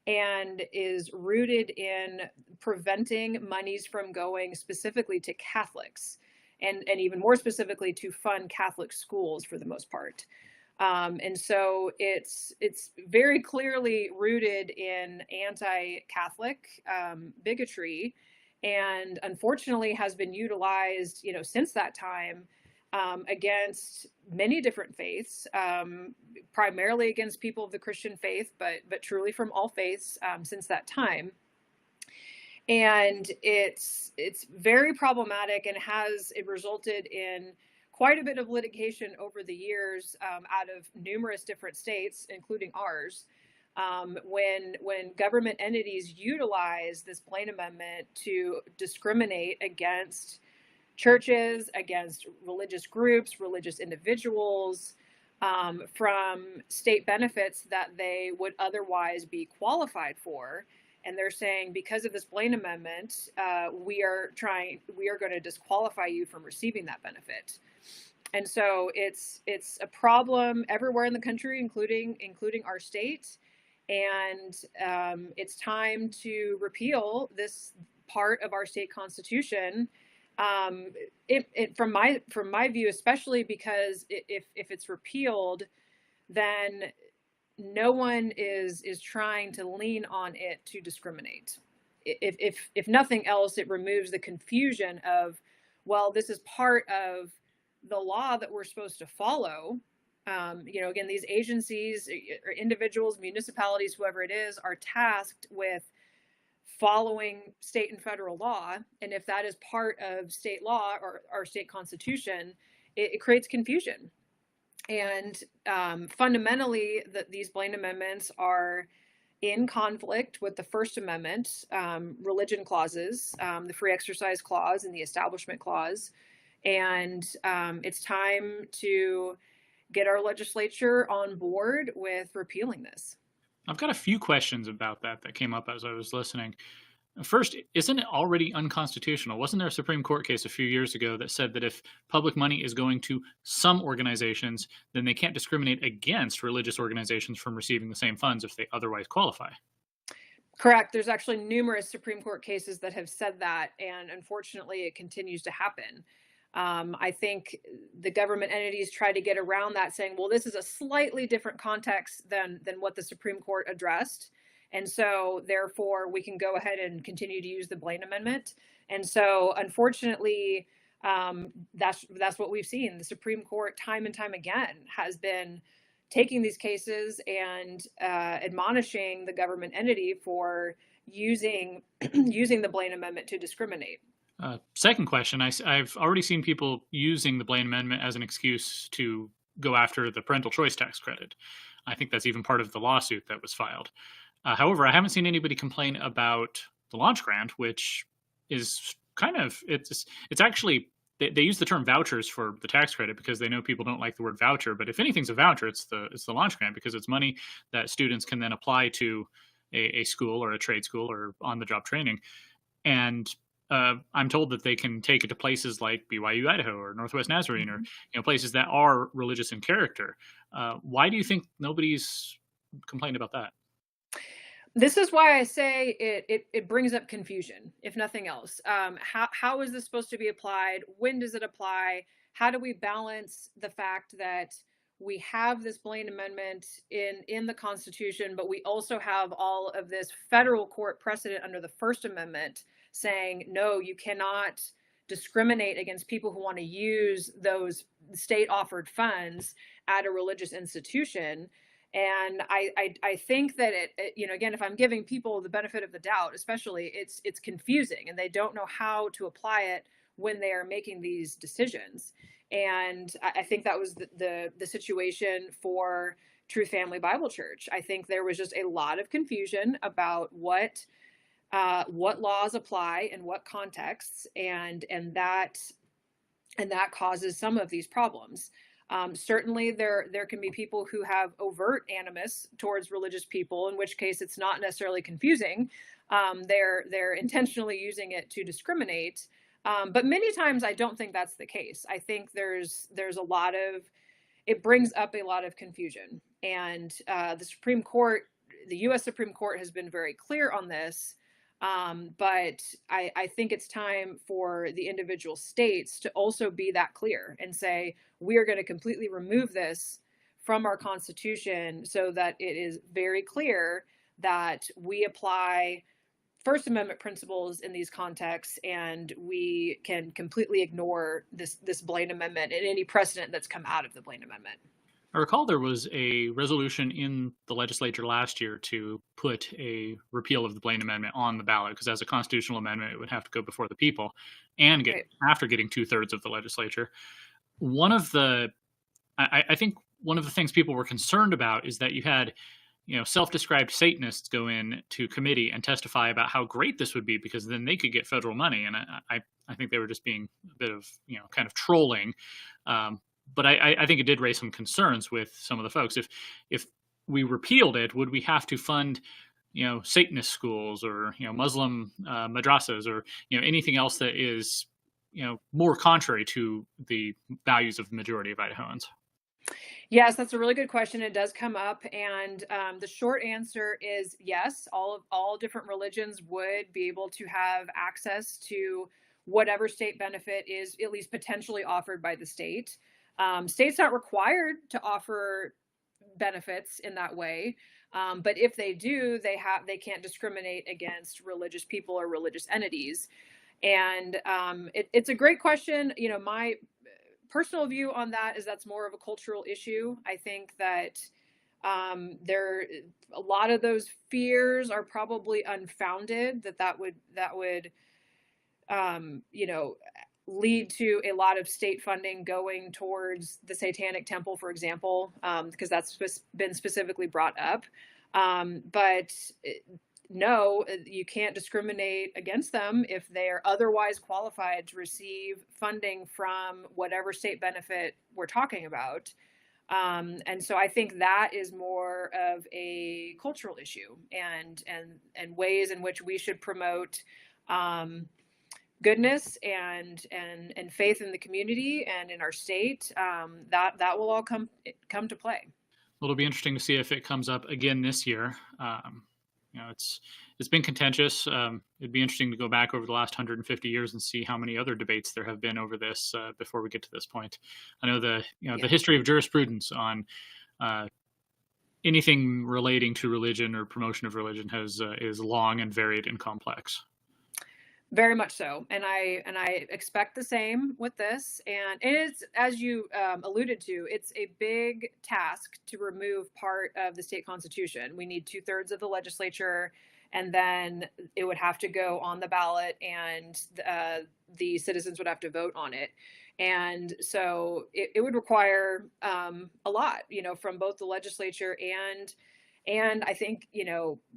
and is rooted in preventing monies from going specifically to Catholics. And even more specifically to fund Catholic schools for the most part. And so it's very clearly rooted in anti-Catholic bigotry, and unfortunately has been utilized, since that time against many different faiths, primarily against people of the Christian faith, but truly from all faiths since that time. And it's very problematic, and it resulted in quite a bit of litigation over the years out of numerous different states, including ours, when government entities utilize this Blaine Amendment to discriminate against churches, against religious groups, religious individuals, from state benefits that they would otherwise be qualified for. And they're saying, because of this Blaine Amendment, we are going to disqualify you from receiving that benefit. And so it's a problem everywhere in the country, including our state. And it's time to repeal this part of our state constitution. From my view, especially because if it's repealed, then no one is trying to lean on it to discriminate. If nothing else, it removes the confusion of, well, this is part of the law that we're supposed to follow. Again, these agencies or individuals, municipalities, whoever it is, are tasked with following state and federal law. And if that is part of state law or our state constitution, it creates confusion. And fundamentally, these Blaine Amendments are in conflict with the First Amendment religion clauses, the Free Exercise Clause and the Establishment Clause. And it's time to get our legislature on board with repealing this. I've got a few questions about that came up as I was listening. First, isn't it already unconstitutional? Wasn't there a Supreme Court case a few years ago that said that if public money is going to some organizations, then they can't discriminate against religious organizations from receiving the same funds if they otherwise qualify? Correct. There's actually numerous Supreme Court cases that have said that, and unfortunately it continues to happen. I think the government entities try to get around that, saying, well, this is a slightly different context than what the Supreme Court addressed. And so therefore we can go ahead and continue to use the Blaine Amendment. And so unfortunately, that's what we've seen. The Supreme Court time and time again has been taking these cases and admonishing the government entity for using the Blaine Amendment to discriminate. Second question, I've already seen people using the Blaine Amendment as an excuse to go after the parental choice tax credit. I think that's even part of the lawsuit that was filed. However, I haven't seen anybody complain about the launch grant, which is kind of it's actually they use the term vouchers for the tax credit because they know people don't like the word voucher. But if anything's a voucher, it's the launch grant, because it's money that students can then apply to a school or a trade school or on the job training. And I'm told that they can take it to places like BYU Idaho or Northwest Nazarene, or places that are religious in character. Why do you think nobody's complained about that? This is why I say it brings up confusion, if nothing else. How is this supposed to be applied? When does it apply? How do we balance the fact that we have this Blaine Amendment in the Constitution, but we also have all of this federal court precedent under the First Amendment saying, no, you cannot discriminate against people who want to use those state offered funds at a religious institution. And I think that again, if I'm giving people the benefit of the doubt, especially, it's confusing and they don't know how to apply it when they are making these decisions. And I think that was the situation for Truth Family Bible Church. I think there was just a lot of confusion about what laws apply in what contexts, and that causes some of these problems. Certainly there can be people who have overt animus towards religious people, in which case it's not necessarily confusing. They're intentionally using it to discriminate. But many times I don't think that's the case. I think there's it brings up a lot of confusion. And the U.S. Supreme Court has been very clear on this. But I think it's time for the individual states to also be that clear and say, we are going to completely remove this from our Constitution so that it is very clear that we apply First Amendment principles in these contexts, and we can completely ignore this Blaine Amendment and any precedent that's come out of the Blaine Amendment. I recall there was a resolution in the legislature last year to put a repeal of the Blaine Amendment on the ballot, because as a constitutional amendment, it would have to go before the people and get after getting 2/3 of the legislature. I think one of the things people were concerned about is that you had, self-described Satanists go in to committee and testify about how great this would be, because then they could get federal money. And I think they were just being a bit of, kind of trolling. But I think it did raise some concerns with some of the folks. If we repealed it, would we have to fund, Satanist schools or, Muslim madrasas or, anything else that is, more contrary to the values of the majority of Idahoans? Yes, that's a really good question. It does come up. And the short answer is yes, all different religions would be able to have access to whatever state benefit is at least potentially offered by the state. State's not required to offer benefits in that way. But if they do, they can't discriminate against religious people or religious entities. And it's a great question. My personal view on that is that's more of a cultural issue. I think that a lot of those fears are probably unfounded, that would lead to a lot of state funding going towards the Satanic Temple, for example, because that's been specifically brought up. But no, you can't discriminate against them if they are otherwise qualified to receive funding from whatever state benefit we're talking about. And so I think that is more of a cultural issue, and ways in which we should promote goodness and faith in the community and in our state. That will all come to play. Well, it'll be interesting to see if it comes up again this year. It's been contentious. It'd be interesting to go back over the last 150 years and see how many other debates there have been over this before we get to this point. I know the history of jurisprudence on anything relating to religion or promotion of religion is long and varied and complex. Very much so. And I expect the same with this. And it's, as you alluded to, it's a big task to remove part of the state constitution. We need 2/3 of the legislature, and then it would have to go on the ballot, and the citizens would have to vote on it. And so it would require a lot, from both the legislature And I think,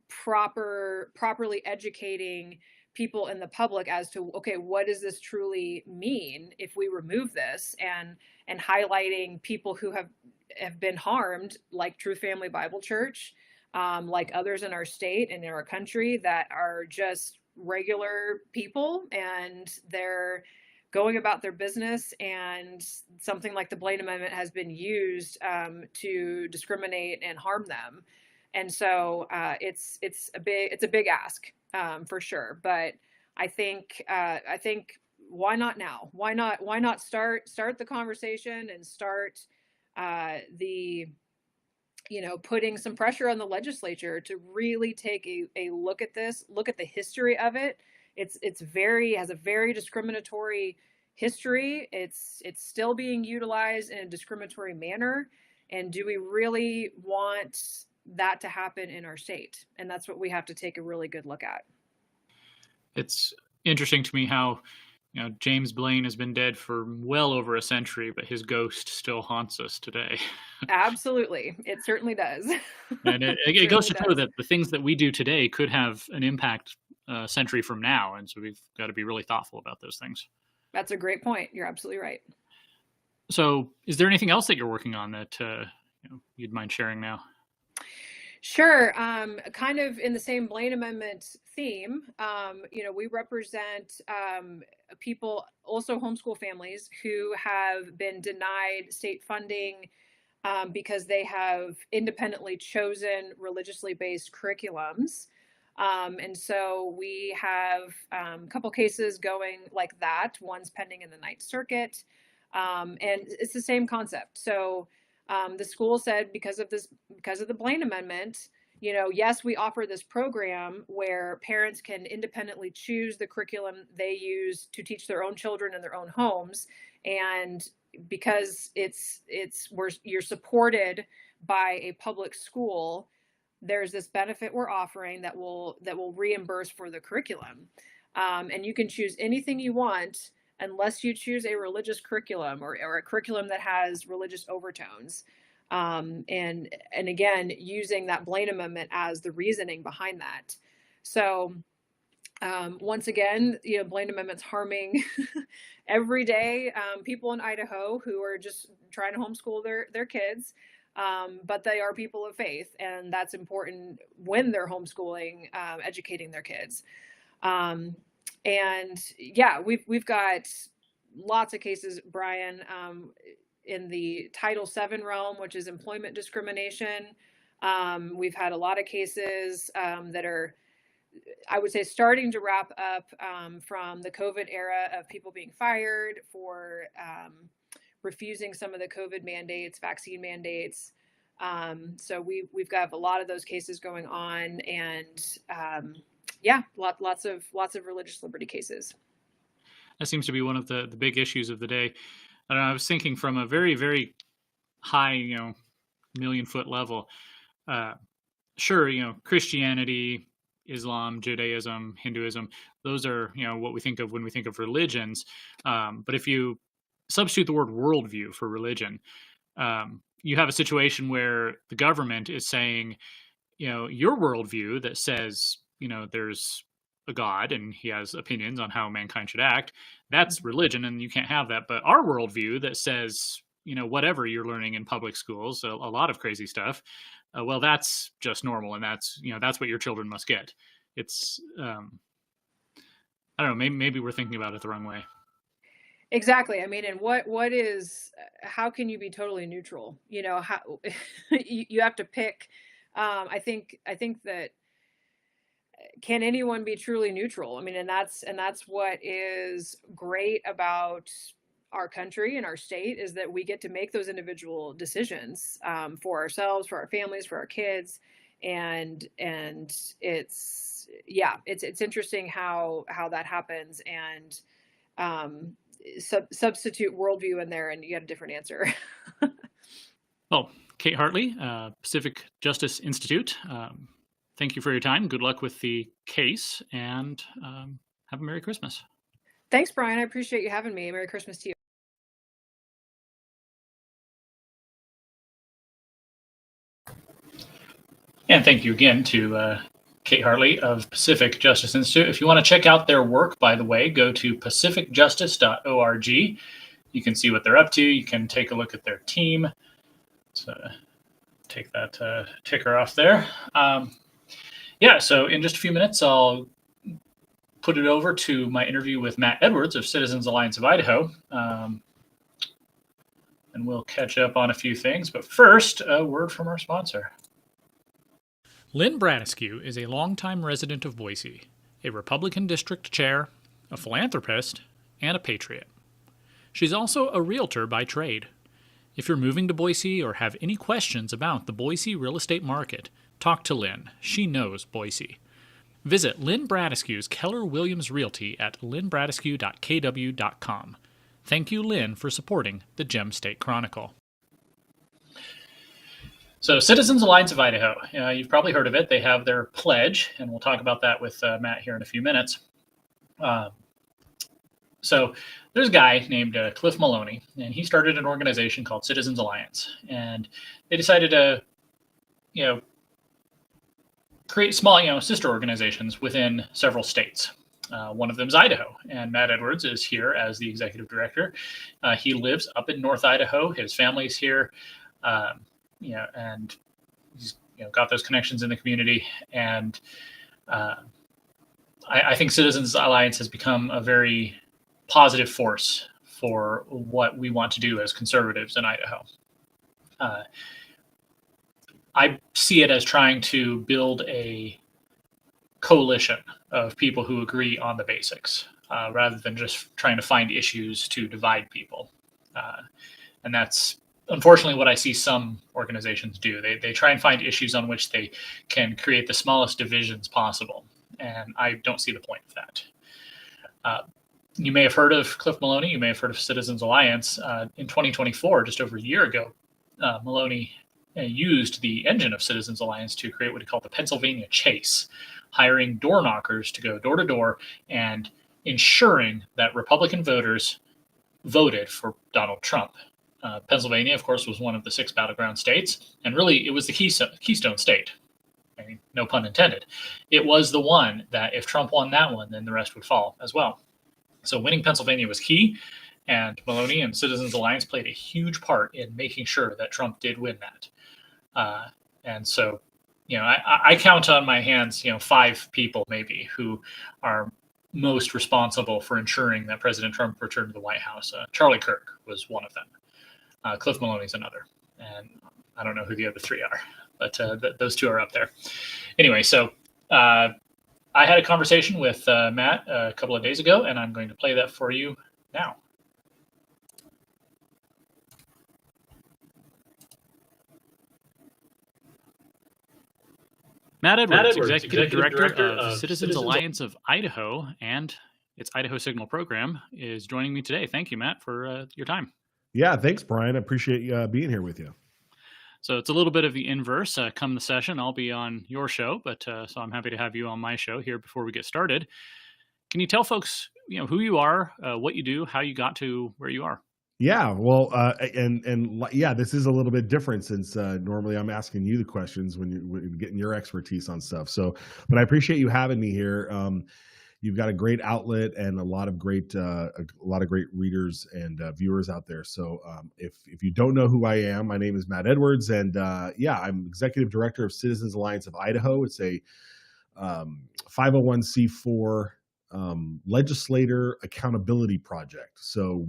properly educating people in the public as to, okay, what does this truly mean if we remove this, and highlighting people who have been harmed, like True Family Bible Church, like others in our state and in our country that are just regular people, and they're going about their business, and something like the Blaine Amendment has been used to discriminate and harm them. And so it's a big ask, for sure. But I think why not now? Why not start the conversation and start putting some pressure on the legislature to really take a look at this, look at the history of it. Has a very discriminatory history. It's still being utilized in a discriminatory manner. And do we really want that to happen in our state? And that's what we have to take a really good look at. It's interesting to me how, James Blaine has been dead for well over a century, but his ghost still haunts us today. Absolutely. It certainly does. And it goes to show that the things that we do today could have an impact a century from now. And so we've got to be really thoughtful about those things. That's a great point. You're absolutely right. So is there anything else that you're working on that you'd mind sharing now? Sure. Kind of in the same Blaine Amendment theme, we represent people, also homeschool families, who have been denied state funding because they have independently chosen religiously based curriculums. And so we have a couple cases going like that. One's pending in the Ninth Circuit. And it's the same concept. So the school said, because of the Blaine Amendment, yes, we offer this program where parents can independently choose the curriculum they use to teach their own children in their own homes. And because you're supported by a public school, there's this benefit we're offering that will reimburse for the curriculum. And you can choose anything you want, unless you choose a religious curriculum or a curriculum that has religious overtones. And again, using that Blaine Amendment as the reasoning behind that. So once again, Blaine Amendment's harming every day people in Idaho who are just trying to homeschool their kids. But they are people of faith, and that's important when they're homeschooling, educating their kids. And yeah, we've got lots of cases, Brian, in the Title VII realm, which is employment discrimination. We've had a lot of cases that are, I would say, starting to wrap up from the COVID era of people being fired for refusing some of the COVID mandates, vaccine mandates. So we've got a lot of those cases going on, and lots of religious liberty cases. That seems to be one of the big issues of the day. I don't know, I was thinking from a very, very high, 1,000,000-foot level. Sure, Christianity, Islam, Judaism, Hinduism, those are, what we think of when we think of religions. But if you substitute the word worldview for religion, you have a situation where the government is saying, your worldview that says, there's a God and he has opinions on how mankind should act, that's religion and you can't have that. But our worldview that says, whatever you're learning in public schools, a lot of crazy stuff, well, that's just normal. And that's what your children must get. It's, I don't know, maybe we're thinking about it the wrong way. Exactly. I mean, and how can you be totally neutral? How you have to pick. I think that, can anyone be truly neutral? I mean, and that's what is great about our country and our state, is that we get to make those individual decisions for ourselves, for our families, for our kids. And it's interesting how that happens, and substitute worldview in there and you get a different answer. Well, Kate Hartley, Pacific Justice Institute, thank you for your time. Good luck with the case, and have a Merry Christmas. Thanks, Brian. I appreciate you having me. Merry Christmas to you. And thank you again to Kate Hartley of Pacific Justice Institute. If you want to check out their work, by the way, go to pacificjustice.org. You can see what they're up to. You can take a look at their team. So take that ticker off there. So in just a few minutes, I'll put it over to my interview with Matt Edwards of Citizens Alliance of Idaho. And we'll catch up on a few things. But first, a word from our sponsor. Lynn Bradescu is a longtime resident of Boise, a Republican district chair, a philanthropist, and a patriot. She's also a realtor by trade. If you're moving to Boise or have any questions about the Boise real estate market, talk to Lynn. She knows Boise. Visit Lynn Bradescu's Keller Williams Realty at lynnbradescu.kw.com. Thank you, Lynn, for supporting the Gem State Chronicle. So Citizens Alliance of Idaho, you've probably heard of it. They have their pledge, and we'll talk about that with Matt here in a few minutes. So there's a guy named Cliff Maloney, and he started an organization called Citizens Alliance. And they decided to, create small, sister organizations within several states. One of them is Idaho, and Matt Edwards is here as the executive director. He lives up in North Idaho. His family's here. And he's got those connections in the community. And I think Citizens Alliance has become a very positive force for what we want to do as conservatives in Idaho. I see it as trying to build a coalition of people who agree on the basics, rather than just trying to find issues to divide people. And that's unfortunately what I see some organizations do. They try and find issues on which they can create the smallest divisions possible. And I don't see the point of that. You may have heard of Cliff Maloney. You may have heard of Citizens Alliance. In 2024, just over a year ago, Maloney used the engine of Citizens Alliance to create what he called the Pennsylvania Chase, hiring door knockers to go door to door and ensuring that Republican voters voted for Donald Trump. Pennsylvania, of course, was one of the 6 battleground states, and really it was the keystone state. I mean, no pun intended. It was the one that if Trump won that one, then the rest would fall as well. So winning Pennsylvania was key, and Maloney and Citizens Alliance played a huge part in making sure that Trump did win that. And so, I count on my hands, 5 people maybe who are most responsible for ensuring that President Trump returned to the White House. Charlie Kirk was one of them. Cliff Maloney's another, and I don't know who the other 3 are, but those 2 are up there. Anyway, so I had a conversation with Matt a couple of days ago, and I'm going to play that for you now. Matt Edwards, Executive Director of Citizens Alliance of Idaho and its Idaho Signal program, is joining me today. Thank you, Matt, for your time. Yeah, thanks, Brian. I appreciate you being here with you. So it's a little bit of the inverse. Come the session, I'll be on your show, but so I'm happy to have you on my show here before we get started. Can you tell folks, who you are, what you do, how you got to where you are? Yeah, well, this is a little bit different since normally I'm asking you the questions when you're getting your expertise on stuff. So, but I appreciate you having me here. You've got a great outlet and a lot of great readers and viewers out there. So if you don't know who I am, my name is Matt Edwards, and I'm Executive Director of Citizens Alliance of Idaho. It's a 501c4 legislator accountability project. So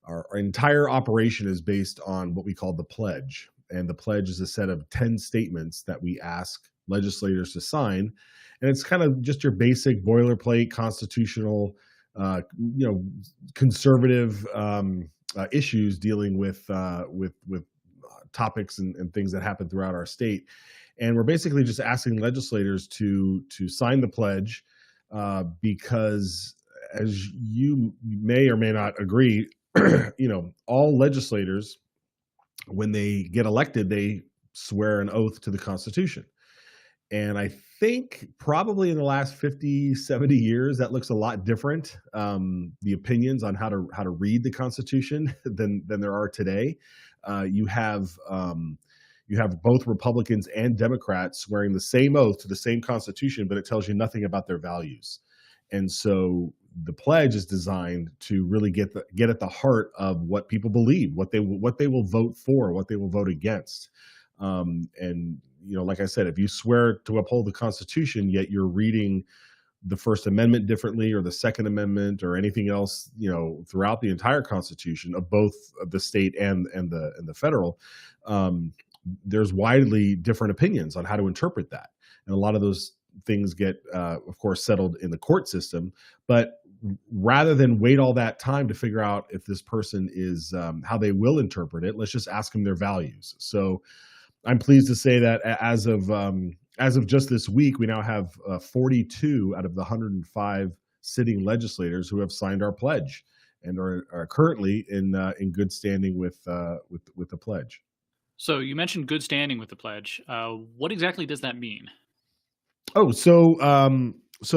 our entire operation is based on what we call the pledge, and the pledge is a set of 10 statements that we ask legislators to sign. And it's kind of just your basic boilerplate constitutional, conservative issues dealing with topics and things that happen throughout our state. And we're basically just asking legislators to sign the pledge because, as you may or may not agree, all legislators, when they get elected, they swear an oath to the Constitution. And I think probably in the last 50, 70 years, that looks a lot different. The opinions on how to read the Constitution than there are today. You have you have both Republicans and Democrats swearing the same oath to the same Constitution, but it tells you nothing about their values. And so the pledge is designed to really get at the heart of what people believe, what they will vote for, what they will vote against. And like I said, if you swear to uphold the Constitution, yet you're reading the First Amendment differently, or the Second Amendment, or anything else, throughout the entire Constitution of both the state and the federal, there's widely different opinions on how to interpret that, and a lot of those things get, of course, settled in the court system. But rather than wait all that time to figure out if this person is how they will interpret it, let's just ask them their values. So I'm pleased to say that as of just this week, we now have 42 out of the 105 sitting legislators who have signed our pledge and are currently in good standing with the pledge. So you mentioned good standing with the pledge. What exactly does that mean? Oh, so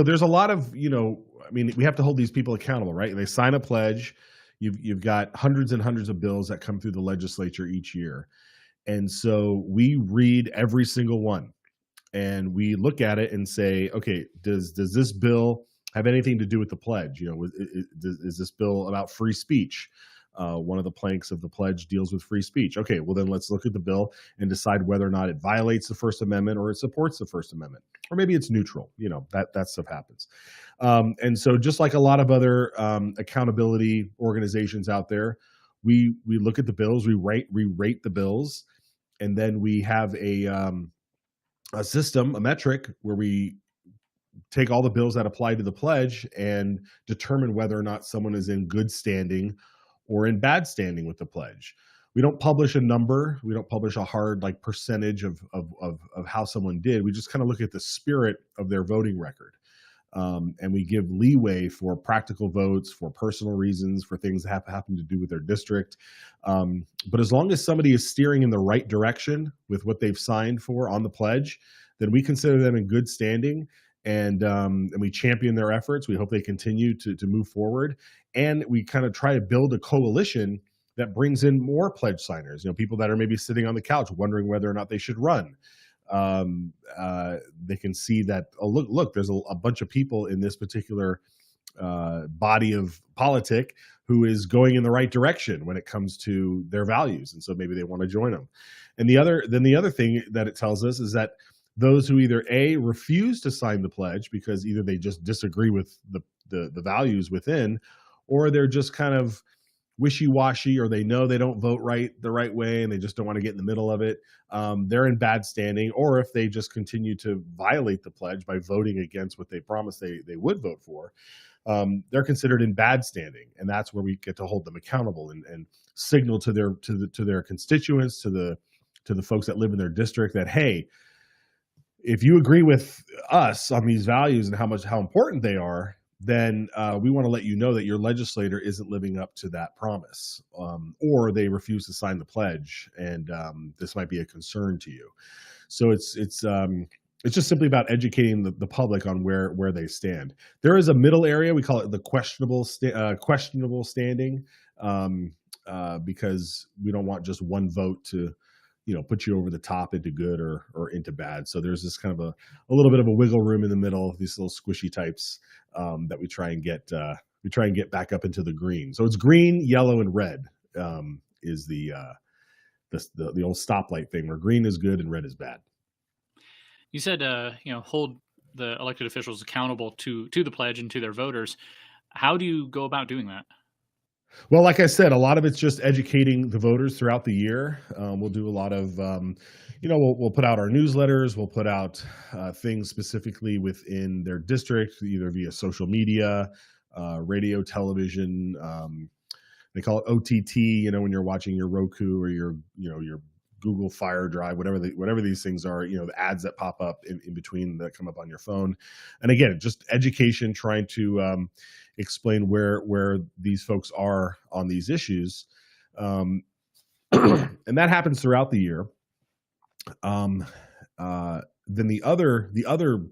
there's a lot of, we have to hold these people accountable, right? They sign a pledge. You've got hundreds and hundreds of bills that come through the legislature each year. And so we read every single one, and we look at it and say, okay, does this bill have anything to do with the pledge? Is this bill about free speech? One of the planks of the pledge deals with free speech. Okay, well then let's look at the bill and decide whether or not it violates the First Amendment or it supports the First Amendment, or maybe it's neutral. That stuff happens. And so just like a lot of other accountability organizations out there, we look at the bills, we rate the bills, and then we have a system, a metric, where we take all the bills that apply to the pledge and determine whether or not someone is in good standing or in bad standing with the pledge. We don't publish a number. We don't publish a hard percentage of how someone did. We just kind of look at the spirit of their voting record. And we give leeway for practical votes, for personal reasons, for things that happen to do with their district. But as long as somebody is steering in the right direction with what they've signed for on the pledge, then we consider them in good standing, and we champion their efforts. We hope they continue to move forward. And we kind of try to build a coalition that brings in more pledge signers, people that are maybe sitting on the couch wondering whether or not they should run. They can see that, look, there's a bunch of people in this particular body of politic who is going in the right direction when it comes to their values. And so maybe they want to join them. And the other thing that it tells us is that those who either A, refuse to sign the pledge because either they just disagree with the values within, or they're just kind of wishy-washy, or they know they don't vote the right way and they just don't want to get in the middle of it, they're in bad standing. Or if they just continue to violate the pledge by voting against what they promised they would vote for, they're considered in bad standing. And that's where we get to hold them accountable and signal to their constituents, to the folks that live in their district, that, hey, if you agree with us on these values and how important they are, then we want to let you know that your legislator isn't living up to that promise, or they refuse to sign the pledge, and this might be a concern to you. So it's just simply about educating the public on where they stand. There is a middle area, we call it the questionable standing, because we don't want just one vote to put you over the top into good or into bad. So there's this kind of a little bit of a wiggle room in the middle, these little squishy types that we try and get back up into the green. So it's green, yellow, and red is the old stoplight thing, where green is good and red is bad. You said hold the elected officials accountable to the pledge and to their voters. How do you go about doing that? Well, like I said, a lot of it's just educating the voters throughout the year. We'll do a lot of, we'll put out our newsletters. We'll put out things specifically within their district, either via social media, radio, television. They call it OTT, when you're watching your Roku or your Google Fire Drive, whatever these things are, the ads that pop up in between that come up on your phone. And again, just education, trying to explain where these folks are on these issues. And that happens throughout the year. Then the other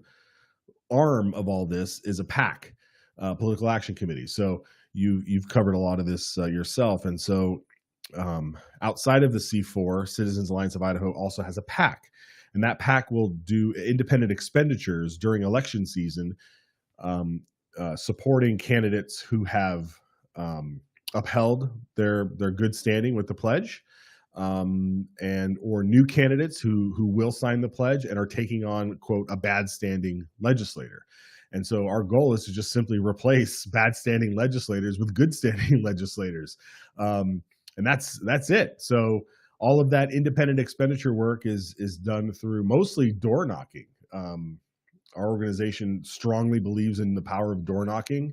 arm of all this is a PAC, Political Action Committee. So you've covered a lot of this yourself. And so Outside of the C4, Citizens Alliance of Idaho also has a PAC, and that PAC will do independent expenditures during election season, supporting candidates who have upheld their good standing with the pledge, and or new candidates who will sign the pledge and are taking on, quote, a bad standing legislator. And so our goal is to just simply replace bad standing legislators with good standing legislators. And that's it. So all of that independent expenditure work is done through mostly door knocking. Our organization strongly believes in the power of door knocking,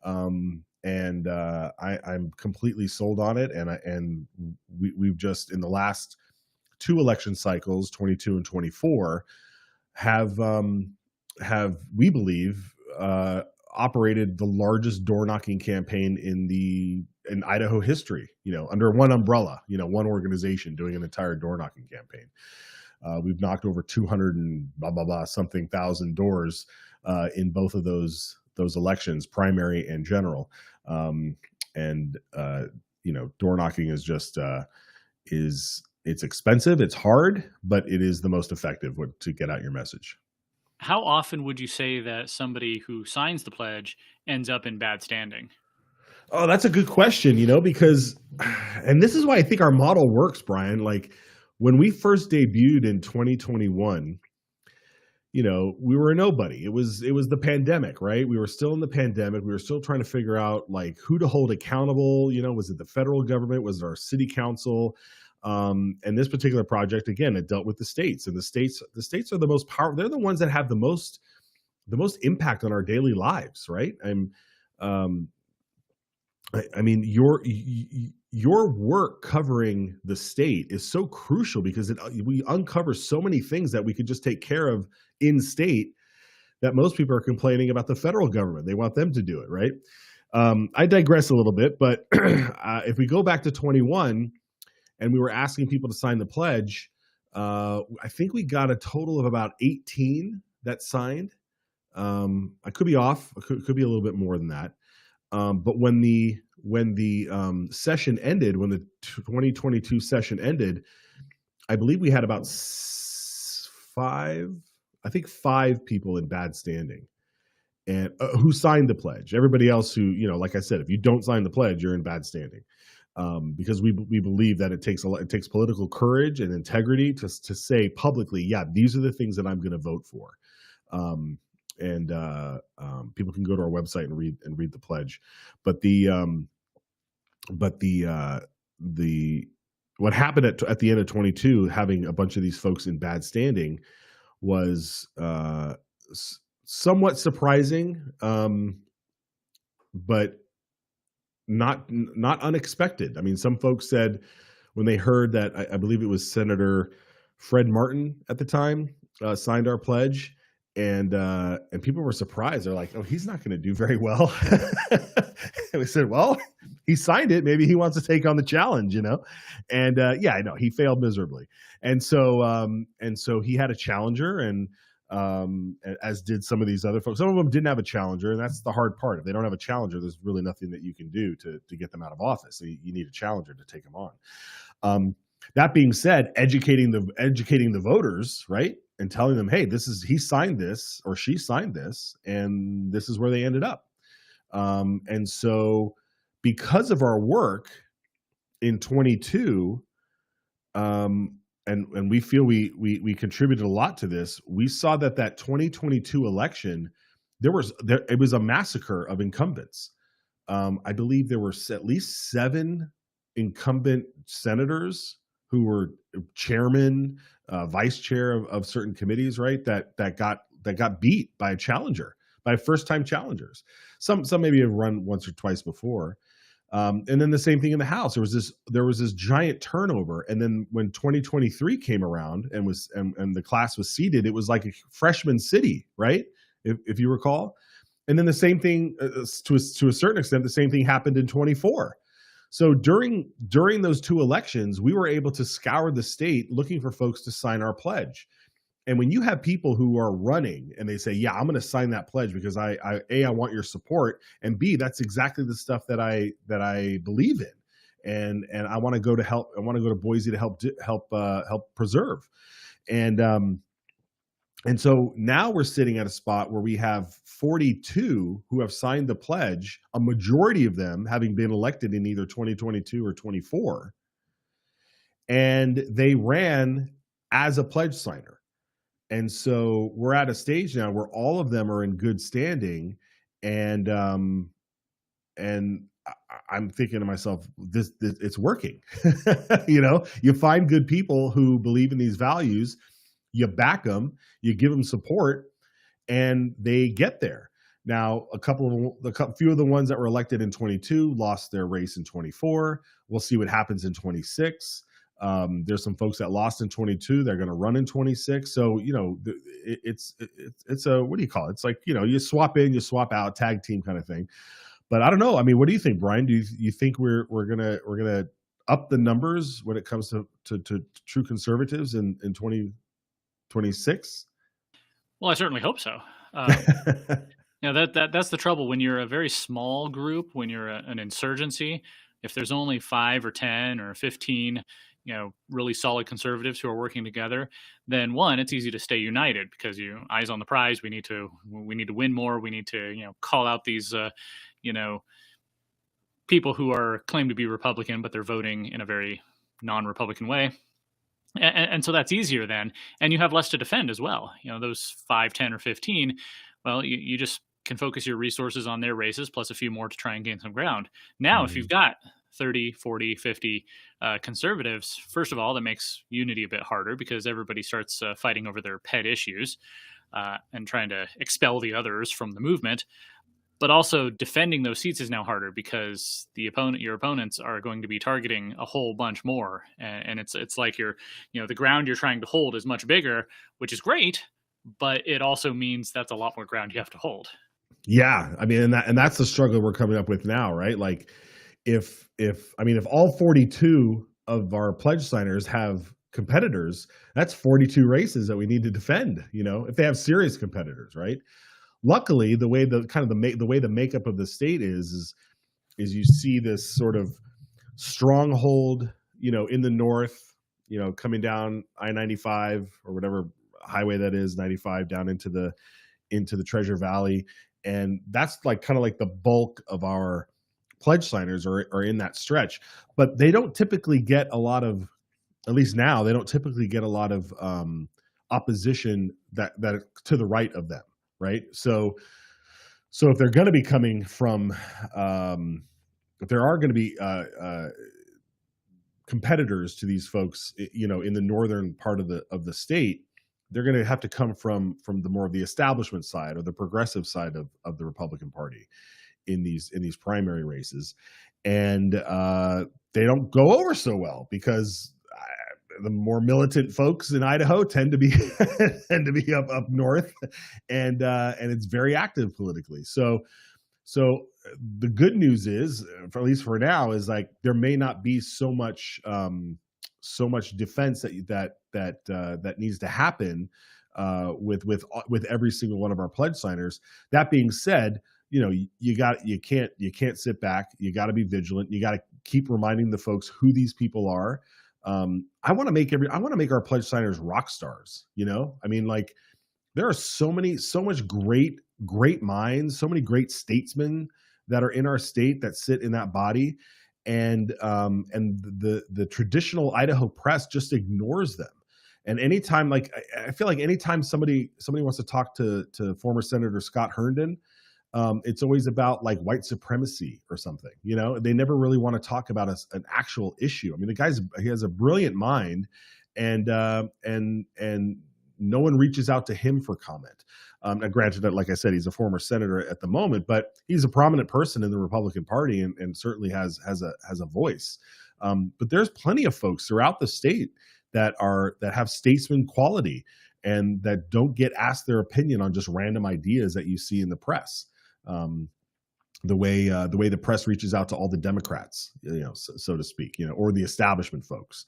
and I'm completely sold on it. And we've just, in the last 2 election cycles, 22 and 24, have we believe operated the largest door knocking campaign in Idaho history, under one umbrella, one organization doing an entire door knocking campaign. We've knocked over 200 and something thousand doors in both of those elections, primary and general. Door knocking is just it's expensive, it's hard, but it is the most effective to get out your message. How often would you say that somebody who signs the pledge ends up in bad standing? Oh, that's a good question, because, and this is why I think our model works, Brian. Like when we first debuted in 2021, we were a nobody. It was the pandemic, right? We were still in the pandemic. We were still trying to figure out like who to hold accountable. Was it the federal government? Was it our city council? And this particular project, again, it dealt with the states, and the states are the most powerful. They're the ones that have the most impact on our daily lives, right? Your work covering the state is so crucial because we uncover so many things that we could just take care of in state that most people are complaining about the federal government. They want them to do it, right? I digress a little bit, but if we go back to 21 and we were asking people to sign the pledge, I think we got a total of about 18 that signed. I could be off. It could be a little bit more than that. But when the session ended, when the 2022 session ended, I believe we had about 5 people in bad standing, and who signed the pledge. Everybody else who, like I said, if you don't sign the pledge, you're in bad standing, because we believe that it takes political courage and integrity to say publicly, yeah, these are the things that I'm going to vote for. People can go to our website and read the pledge. But what happened at the end of 22, having a bunch of these folks in bad standing, was somewhat surprising, but not unexpected. I mean, some folks said when they heard that, I believe it was Senator Fred Martin at the time signed our pledge. And people were surprised. They're like, "Oh, he's not going to do very well." And we said, "Well, he signed it. Maybe he wants to take on the challenge, And yeah, I know he failed miserably. And so he had a challenger, and as did some of these other folks. Some of them didn't have a challenger, and that's the hard part. If they don't have a challenger, there's really nothing that you can do to get them out of office. So you need a challenger to take them on. That being said, educating the voters, right? And telling them, hey, he signed this or she signed this, and this is where they ended up. And so because of our work in 22, and we feel we contributed a lot to this, we saw that 2022 election, it was a massacre of incumbents. I believe there were at least 7 incumbent senators who were chairman, vice chair of certain committees, right? That got beat by a challenger, by first-time challengers. Some maybe have run once or twice before, and then the same thing in the House. There was this giant turnover, and then when 2023 came around and the class was seated, it was like a freshman city, right? If you recall, and then the same thing to a certain extent, the same thing happened in 24. So during those 2 elections, we were able to scour the state looking for folks to sign our pledge. And when you have people who are running and they say, yeah, I'm going to sign that pledge because I want your support, and B, that's exactly the stuff that I believe in. and I want to go to help. I want to go to Boise to help preserve. And so now we're sitting at a spot where we have 42 who have signed the pledge, a majority of them having been elected in either 2022 or 24. And they ran as a pledge signer. And so we're at a stage now where all of them are in good standing. And I'm thinking to myself, this it's working. You find good people who believe in these values, you back them, you give them support, and they get there. Now, a few of the ones that were elected in 22 lost their race in 24. We'll see what happens in 26. There's some folks that lost in 22. They're going to run in 26. So, it's a, what do you call it? It's like, you swap in, you swap out, tag team kind of thing. But I don't know. I mean, what do you think, Brian? Do you think we're gonna up the numbers when it comes to true conservatives in 2026? Well, I certainly hope so. That's the trouble when you're a very small group, when you're an insurgency. If there's only 5 or 10 or 15, really solid conservatives who are working together, then one, it's easy to stay united because eyes on the prize. We need to win more. We need to call out these people who are claimed to be Republican, but they're voting in a very non-Republican way. And so that's easier then. And you have less to defend as well. Those 5, 10, or 15, well, you just can focus your resources on their races plus a few more to try and gain some ground. Now, if you've got 30, 40, 50 conservatives, first of all, that makes unity a bit harder because everybody starts fighting over their pet issues and trying to expel the others from the movement. But also defending those seats is now harder because your opponents are going to be targeting a whole bunch more, and it's like the ground you're trying to hold is much bigger, which is great, but it also means that's a lot more ground you have to hold. Yeah, I mean, and that's the struggle we're coming up with now, right? Like, if all 42 of our pledge signers have competitors, that's 42 races that we need to defend. If they have serious competitors, right? Luckily, the way the makeup of the state is you see this sort of stronghold, in the north, coming down I-95 or whatever highway that is, 95 down into the Treasure Valley, and that's kind of like the bulk of our pledge signers are in that stretch. But they don't typically get a lot of, at least now, they don't typically get a lot of opposition that to the right of them. Right. So if they're going to be coming from, if there are going to be competitors to these folks, in the northern part of the state, they're going to have to come from the more of the establishment side or the progressive side of the Republican Party in these primary races, and they don't go over so well because the more militant folks in Idaho tend to be up north, and it's very active politically. So the good news is, at least for now, is like there may not be so much defense that needs to happen with every single one of our pledge signers. That being said, you can't sit back. You got to be vigilant. You got to keep reminding the folks who these people are. I want to make our pledge signers rock stars. Like there are so much great minds, so many great statesmen that are in our state that sit in that body, and the traditional Idaho press just ignores them. And anytime, I feel like anytime somebody wants to talk to former Senator Scott Herndon, it's always about like white supremacy or something. They never really want to talk about an actual issue. I mean, he has a brilliant mind, and no one reaches out to him for comment. Now, granted that, like I said, he's a former senator at the moment, but he's a prominent person in the Republican Party and certainly has a voice. But there's plenty of folks throughout the state that have statesman quality and that don't get asked their opinion on just random ideas that you see in the press. The way the press reaches out to all the Democrats, so to speak, or the establishment folks.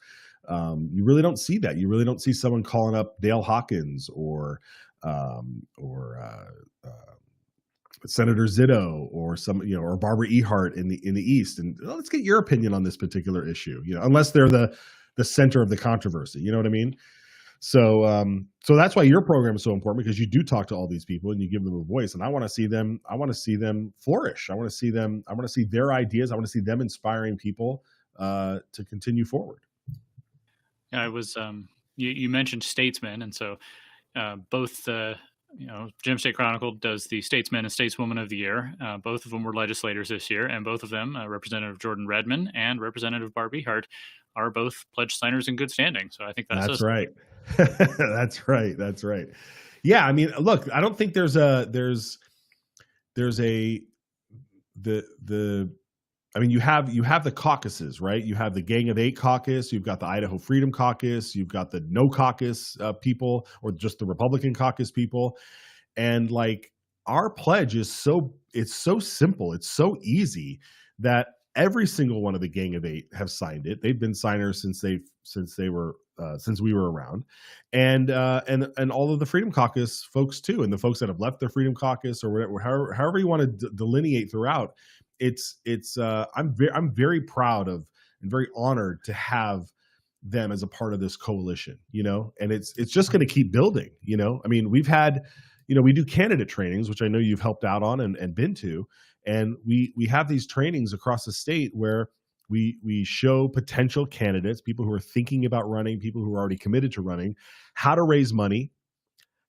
You really don't see that. You really don't see someone calling up Dale Hawkins or Senator Zito or or Barbara Ehart in the East, and let's get your opinion on this particular issue. Unless they're the center of the controversy, you know what I mean? So that's why your program is so important, because you do talk to all these people and you give them a voice. And I want to see them flourish. I want to see their ideas. I want to see them inspiring people to continue forward. Yeah, I was you mentioned statesmen, and so both Gem State Chronicle does the Statesman and Stateswoman of the Year. Both of them were legislators this year, and both of them, Representative Jordan Redmond and Representative Barbie Hart, are both pledge signers in good standing. So I think that's right. That's right. That's right. Yeah, I mean, look, I don't think there's a I mean, you have the caucuses, right? You have the Gang of Eight caucus, you've got the Idaho Freedom Caucus, you've got the No Caucus people, or just the Republican caucus people. And like, our pledge is so simple, it's so easy that every single one of the Gang of Eight have signed it. They've been signers since we were around, and all of the Freedom Caucus folks too, and the folks that have left the Freedom Caucus or whatever, however you want to delineate throughout. I'm very proud of and very honored to have them as a part of this coalition, and it's just going to keep building. I mean, we've had, we do candidate trainings, which I know you've helped out on and been to, and we have these trainings across the state where we show potential candidates, people who are thinking about running, people who are already committed to running, how to raise money,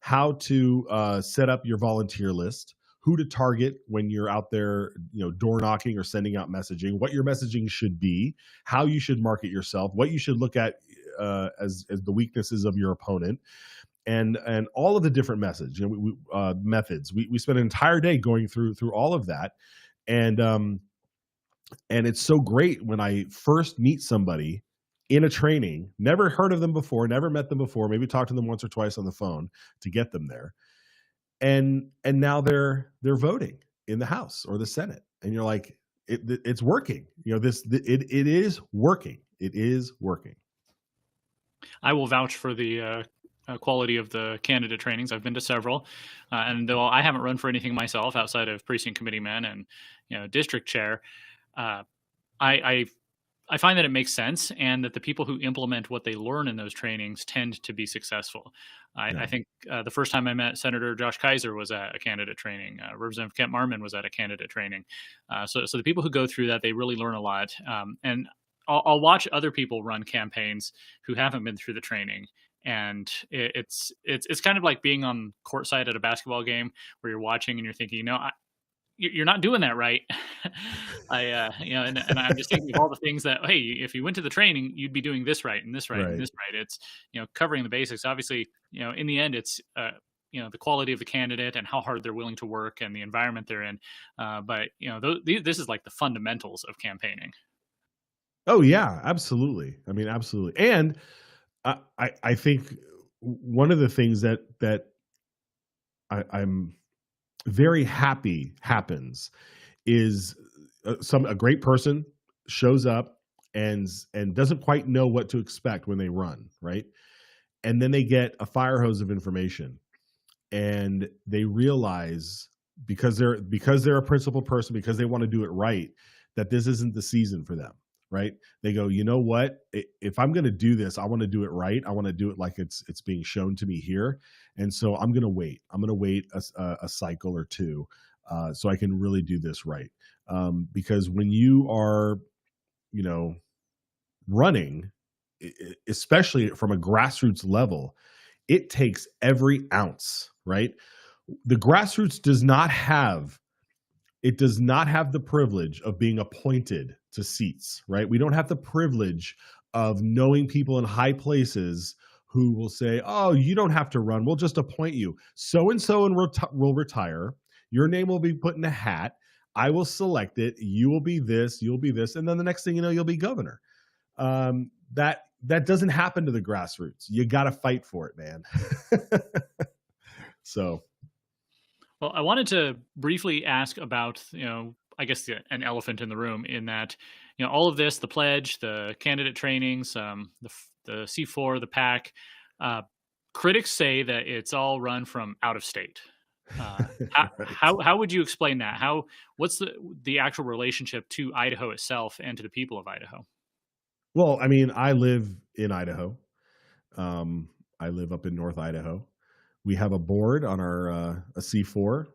how to set up your volunteer list, who to target when you're out there, door knocking or sending out messaging, what your messaging should be, how you should market yourself, what you should look at as the weaknesses of your opponent, and all of the different methods. We spent an entire day going through all of that, and it's so great when I first meet somebody in a training, never heard of them before, never met them before, maybe talked to them once or twice on the phone to get them there. And now they're voting in the House or the Senate, and you're like, it's working. It is working. It is working. I will vouch for the quality of the candidate trainings. I've been to several, and though I haven't run for anything myself outside of precinct committeeman and district chair, I find that it makes sense, and that the people who implement what they learn in those trainings tend to be successful. I think the first time I met Senator Josh Kaiser was at a candidate training. Representative Kent Marmon was at a candidate training. So the people who go through that, they really learn a lot. And I'll watch other people run campaigns who haven't been through the training. And it's kind of like being on courtside at a basketball game where you're watching and you're thinking, you're not doing that right. And I'm just thinking of all the things that, hey, if you went to the training, you'd be doing this right and this right and this right. It's, covering the basics. Obviously, in the end, it's, the quality of the candidate and how hard they're willing to work and the environment they're in. But this is like the fundamentals of campaigning. Oh yeah, absolutely. I mean, absolutely. And I think one of the things that I'm very happy happens is a great person shows up and doesn't quite know what to expect when they run, right? And then they get a fire hose of information, and they realize because they're a principled person, because they want to do it right, that this isn't the season for them, right? They go, you know what? If I'm going to do this, I want to do it right. I want to do it like it's being shown to me here. And so I'm going to wait. I'm going to wait a cycle or two so I can really do this right. Because when you are, running, especially from a grassroots level, it takes every ounce, right? The grassroots does not have the privilege of being appointed to seats, right? We don't have the privilege of knowing people in high places who will say, oh, you don't have to run. We'll just appoint you. So-and-so will retire. Your name will be put in a hat. I will select it. You will be this, you'll be this. And then the next thing you know, you'll be governor. That doesn't happen to the grassroots. You got to fight for it, man. So. Well, I wanted to briefly ask about, I guess an elephant in the room, in that, all of this, the pledge, the candidate trainings, the C4, the PAC, critics say that it's all run from out of state. How would you explain that? What's the actual relationship to Idaho itself and to the people of Idaho? Well, I mean, I live in Idaho. I live up in North Idaho. We have a board on our a C4.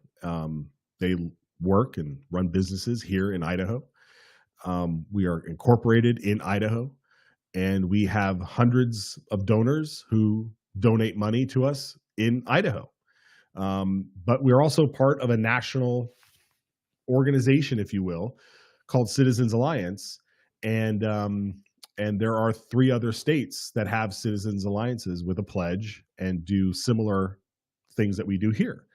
They work and run businesses here in Idaho. We are incorporated in Idaho, and we have hundreds of donors who donate money to us in Idaho. But we're also part of a national organization, if you will, called Citizens Alliance, and there are 3 other states that have Citizens Alliances with a pledge and do similar things that we do here.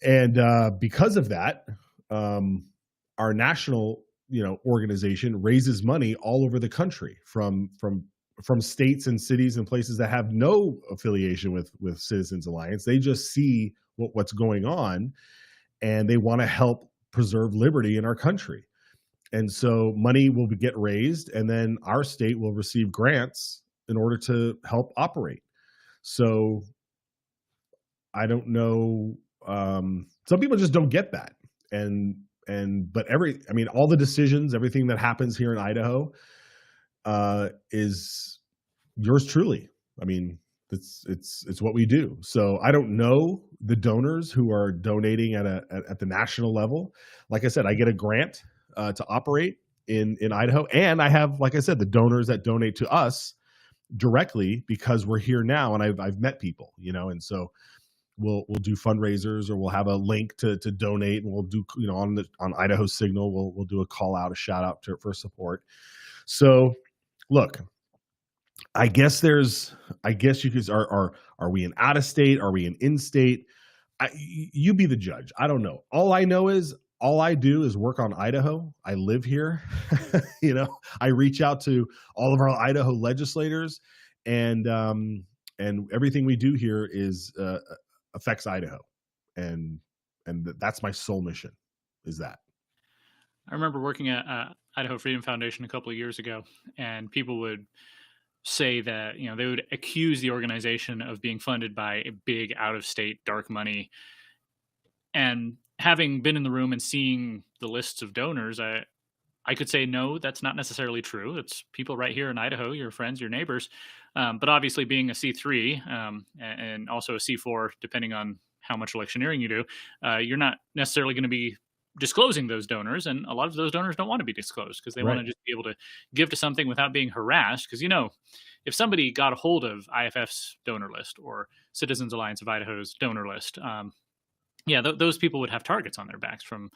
And because of that, our national organization raises money all over the country from states and cities and places that have no affiliation with Citizens Alliance. They just see what's going on, and they want to help preserve liberty in our country. And so money will get raised, and then our state will receive grants in order to help operate. So I don't know. Some people just don't get that. But all the decisions, everything that happens here in Idaho is yours truly. I mean, it's what we do. So I don't know the donors who are donating at the national level. Like I said, I get a grant to operate in Idaho, and I have, like I said, the donors that donate to us directly because we're here now, and I've met people, and so we'll do fundraisers, or we'll have a link to donate, and we'll do on Idaho Signal we'll do a call out, a shout out for support. So look, I guess you could are we in out of state? Are we in state? You be the judge. I don't know. All I know is all I do is work on Idaho. I live here. I reach out to all of our Idaho legislators, and everything we do here is affects Idaho, and that's my sole mission. Is that I remember working at Idaho Freedom Foundation a couple of years ago, and people would say that they would accuse the organization of being funded by a big out-of-state dark money. And having been in the room and seeing the lists of donors, I could say no, that's not necessarily true. It's people right here in Idaho, your friends, your neighbors. But obviously, being a C3 and also a C4, depending on how much electioneering you do, you're not necessarily going to be disclosing those donors. And a lot of those donors don't want to be disclosed because they want to just be able to give to something without being harassed. Because, if somebody got a hold of IFF's donor list or Citizens Alliance of Idaho's donor list, those people would have targets on their backs from,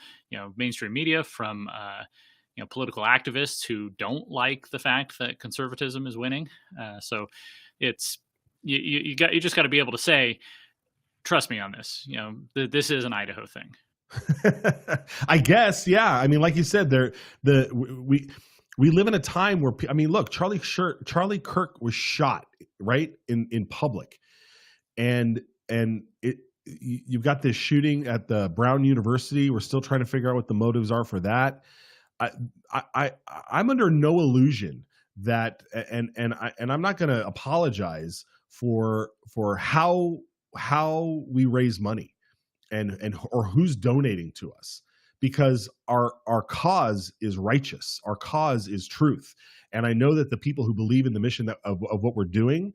mainstream media, from, political activists who don't like the fact that conservatism is winning. So it's, you just got to be able to say, trust me on this, this is an Idaho thing. I guess. Yeah. I mean, like you said, we live in a time where, look, Charlie Kirk was shot right in public, and you've got this shooting at the Brown University. We're still trying to figure out what the motives are for that. I'm under no illusion that, and I'm not going to apologize for how we raise money or who's donating to us, because our cause is righteous. Our cause is truth. And I know that the people who believe in the mission of what we're doing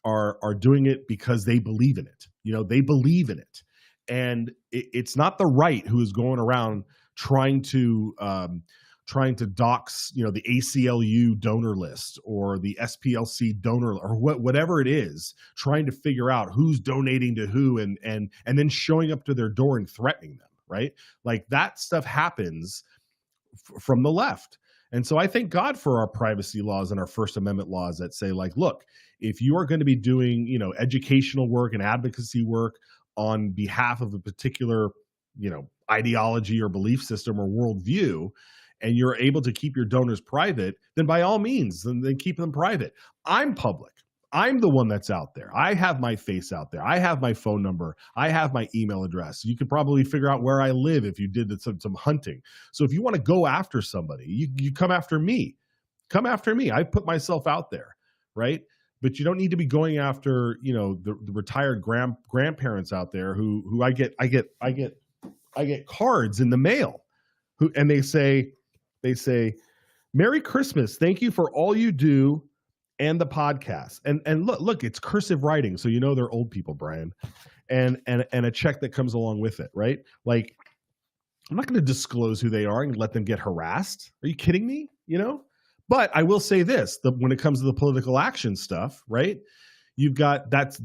are doing it because they believe in it. They believe in it. And it's not the right who is going around trying to dox, the ACLU donor list or the SPLC donor or whatever it is, trying to figure out who's donating to who and then showing up to their door and threatening them, right? Like that stuff happens from the left. And so I thank God for our privacy laws and our First Amendment laws that say, like, look, if you are going to be doing, educational work and advocacy work on behalf of a particular, ideology or belief system or worldview, and you're able to keep your donors private, then by all means, then keep them private. I'm public. I'm the one that's out there. I have my face out there. I have my phone number. I have my email address. You could probably figure out where I live if you did some hunting. So if you want to go after somebody, you come after me. Come after me. I put myself out there, right? but you don't need to be going after, the retired grandparents out there who I get cards in the mail and they say, Merry Christmas. Thank you for all you do and the podcast. And look, it's cursive writing. So, they're old people, Brian, and a check that comes along with it. Right. Like, I'm not going to disclose who they are and let them get harassed. Are you kidding me? But I will say this, when it comes to the political action stuff, right? You've got that's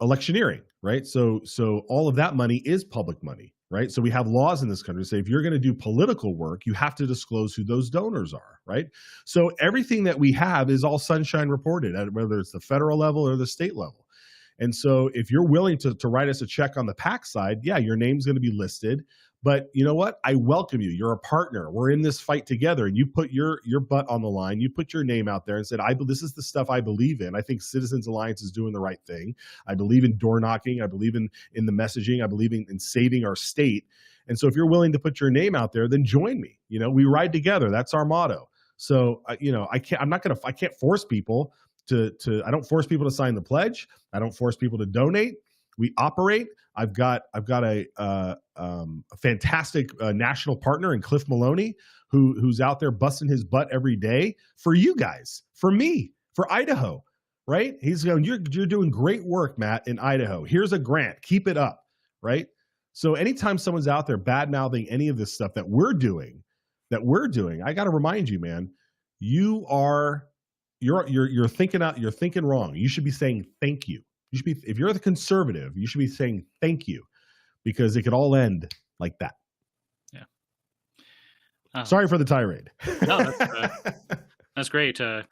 electioneering, right? So all of that money is public money, right? So we have laws in this country that say if you're going to do political work, you have to disclose who those donors are, right? So everything that we have is all sunshine reported, whether it's the federal level or the state level. And so if you're willing to write us a check on the PAC side, yeah, your name's going to be listed. But you know what? I welcome you. You're a partner. We're in this fight together. And you put your butt on the line. You put your name out there and said, this is the stuff I believe in. I think Citizens Alliance is doing the right thing. I believe in door knocking. I believe in the messaging. I believe in saving our state. And so if you're willing to put your name out there, then join me. We ride together. That's our motto. So, I can't force people I don't force people to sign the pledge. I don't force people to donate. We operate. I've got a fantastic national partner in Cliff Maloney, who's out there busting his butt every day for you guys, for me, for Idaho, right? He's going, you're doing great work, Matt, in Idaho. Here's a grant. Keep it up, right? So anytime someone's out there bad-mouthing any of this stuff that we're doing, I got to remind you, man, you're thinking wrong. You should be saying thank you. You should be, if you're the conservative, you should be saying thank you, because it could all end like that. Yeah. Sorry for the tirade. No, that's great. I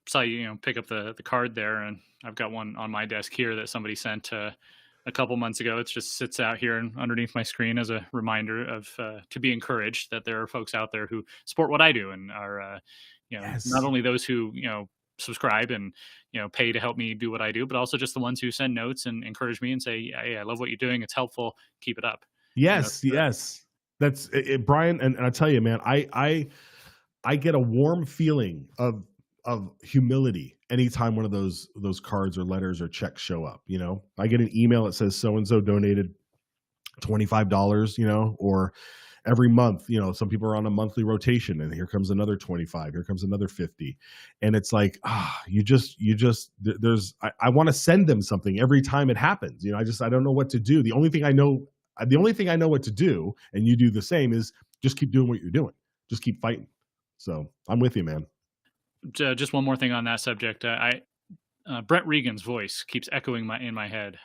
saw you pick up the card there, and I've got one on my desk here that somebody sent a couple months ago. It just sits out here and underneath my screen as a reminder of to be encouraged that there are folks out there who support what I do and are Yes. not only those who subscribe and pay to help me do what I do, but also just the ones who send notes and encourage me and say, hey, I love what you're doing. It's helpful. Keep it up. Yes. That's it, Brian. And I tell you, man, I get a warm feeling of humility anytime one of those cards or letters or checks show up. I get an email that says so-and-so donated $25, or every month, some people are on a monthly rotation, and here comes another 25, here comes another 50. And it's like, I want to send them something every time it happens. I don't know what to do. The only thing I know what to do, and you do the same, is just keep doing what you're doing. Just keep fighting. So I'm with you, man. Just one more thing on that subject. Brent Regan's voice keeps echoing in my head.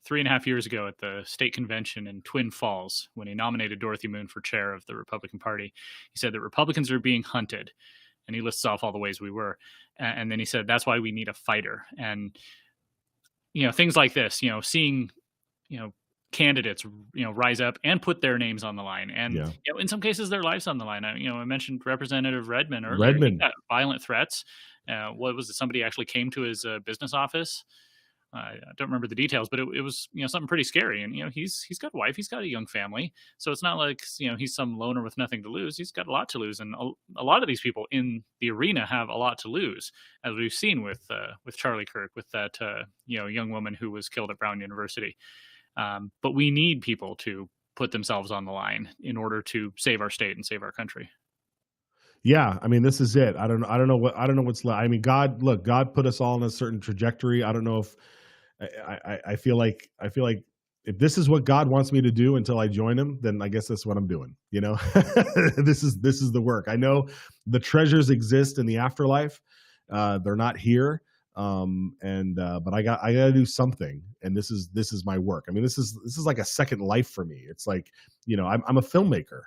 3.5 years ago at the state convention in Twin Falls, when he nominated Dorothy Moon for chair of the Republican Party, he said that Republicans are being hunted, and he lists off all the ways we were. And then he said, that's why we need a fighter. And, things like this, seeing, candidates, rise up and put their names on the line. And in some cases, their lives on the line. I mentioned Representative Redmond earlier. Redmond. He got violent threats. What was it? Somebody actually came to his business office. I don't remember the details, but it was, something pretty scary. And, he's got a wife, he's got a young family. So it's not like, he's some loner with nothing to lose. He's got a lot to lose. And a lot of these people in the arena have a lot to lose, as we've seen with Charlie Kirk, with that, young woman who was killed at Brown University. But we need people to put themselves on the line in order to save our state and save our country. Yeah, I mean, this is it. I don't know what's left. I mean, God put us all on a certain trajectory. I don't know if I feel like if this is what God wants me to do until I join him, then I guess that's what I'm doing. This is the work. I know the treasures exist in the afterlife. They're not here. But I got to do something, and this is my work. I mean, this is like a second life for me. It's like, I'm a filmmaker,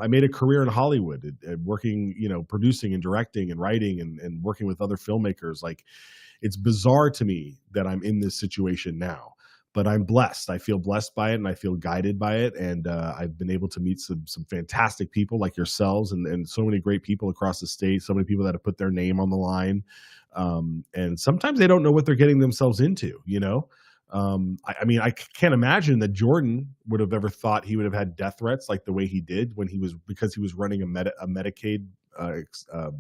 I made a career in Hollywood working, producing and directing and writing and working with other filmmakers. Like, it's bizarre to me that I'm in this situation now, but I'm blessed. I feel blessed by it, and I feel guided by it. And, I've been able to meet some fantastic people like yourselves and so many great people across the state, so many people that have put their name on the line. And sometimes they don't know what they're getting themselves into, I mean, I can't imagine that Jordan would have ever thought he would have had death threats like the way he did because he was running a Medicaid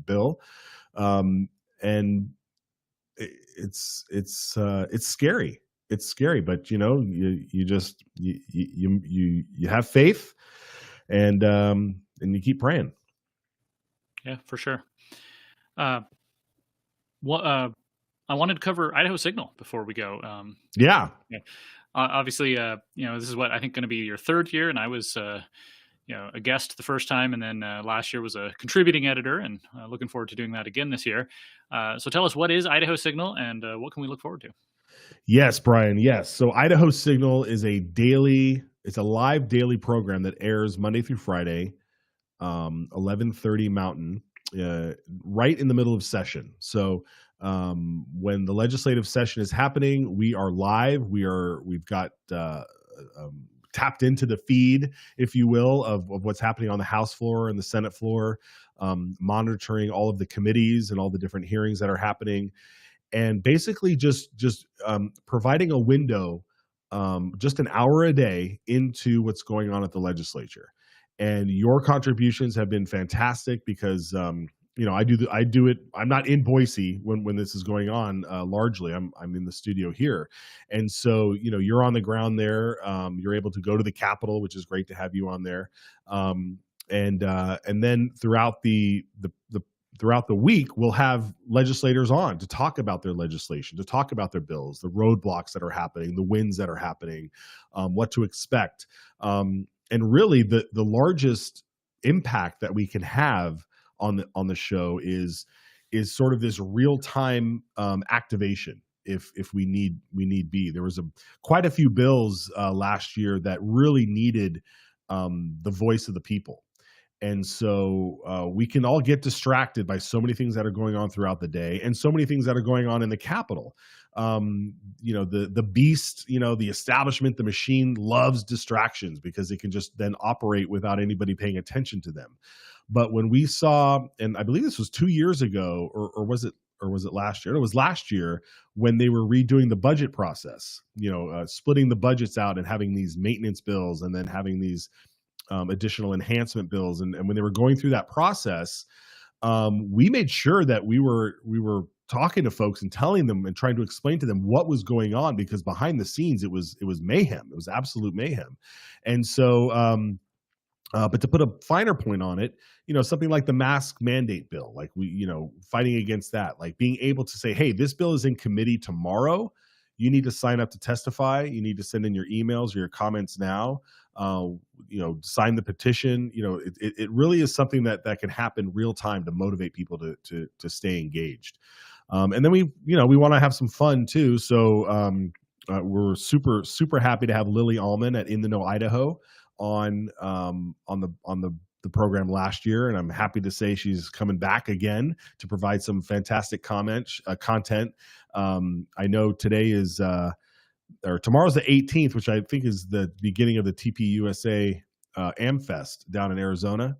bill, and it's scary. It's scary, but you just you have faith, and you keep praying. Yeah, for sure. What I wanted to cover Idaho Signal before we go. Yeah. Obviously, this is what I think going to be your third year, and I was, a guest the first time, and then last year was a contributing editor, and looking forward to doing that again this year. So tell us, what is Idaho Signal, and what can we look forward to? Yes, Brian. Yes. So Idaho Signal is it's a live daily program that airs Monday through Friday, 11:30 Mountain, right in the middle of session. So when the legislative session is happening, we are live. We've got tapped into the feed, if you will, of what's happening on the House floor and the Senate floor, monitoring all of the committees and all the different hearings that are happening, and basically just providing a window, just an hour a day into what's going on at the legislature. And your contributions have been fantastic because I do it. I'm not in Boise when this is going on. Largely, I'm in the studio here, and so you're on the ground there. You're able to go to the Capitol, which is great to have you on there. And then throughout the week, we'll have legislators on to talk about their legislation, to talk about their bills, the roadblocks that are happening, the wins that are happening, what to expect. And really, the largest impact that we can have on the show is sort of this real time activation. If we need be, there was quite a few bills last year that really needed the voice of the people. And so we can all get distracted by so many things that are going on throughout the day, and so many things that are going on in the Capitol. The beast, the establishment, the machine loves distractions because it can just then operate without anybody paying attention to them. But when we saw, and I believe this was 2 years ago, or was it last year? It was last year when they were redoing the budget process, splitting the budgets out and having these maintenance bills and then having these additional enhancement bills. And when they were going through that process, we made sure that we were talking to folks and telling them and trying to explain to them what was going on, because behind the scenes, it was mayhem. It was absolute mayhem. And so, but to put a finer point on it, something like the mask mandate bill, like fighting against that, like being able to say, hey, this bill is in committee tomorrow. You need to sign up to testify. You need to send in your emails or your comments now. Sign the petition. It really is something that can happen real time to motivate people to stay engaged. And then we want to have some fun too. So we're super happy to have Lily Almon at In the Know Idaho on the program last year, and I'm happy to say she's coming back again to provide some fantastic content. I know today is or tomorrow's the 18th, which I think is the beginning of the TPUSA AmFest down in Arizona.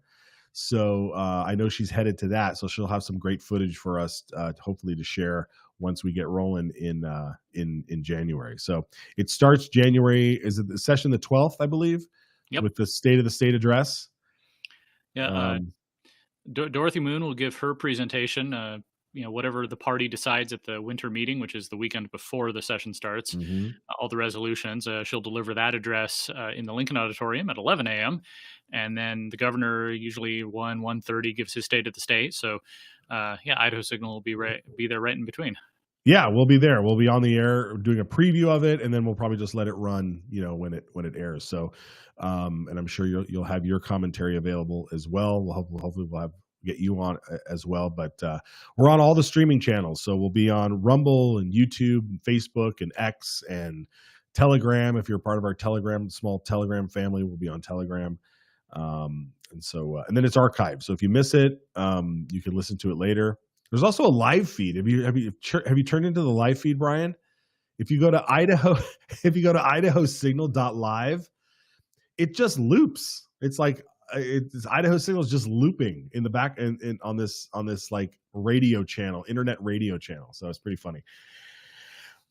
So I know she's headed to that, so she'll have some great footage for us, hopefully to share once we get rolling in January. So it starts January. Is it the session the 12th, I believe? Yep. With the State of the State address. Yeah. Dorothy Moon will give her presentation. Whatever the party decides at the winter meeting, which is the weekend before the session starts, all the resolutions, she'll deliver that address in the Lincoln Auditorium at 11 a.m. And then the governor usually 1:30 gives his State of the State. So, Idaho Signal will be there right in between. Yeah, we'll be there. We'll be on the air doing a preview of it, and then we'll probably just let it run, when it airs. So, and I'm sure you'll have your commentary available as well. Hopefully we'll get you on as well. But we're on all the streaming channels, so we'll be on Rumble and YouTube and Facebook and X and Telegram. If you're part of our small Telegram family, we'll be on Telegram. And then it's archived. So if you miss it, you can listen to it later. There's also a live feed. Have you turned into the live feed, Brian? If you go to idahosignal.live, it just loops. It's like it's Idaho Signal is just looping in the back and on this like radio channel, internet radio channel. So it's pretty funny.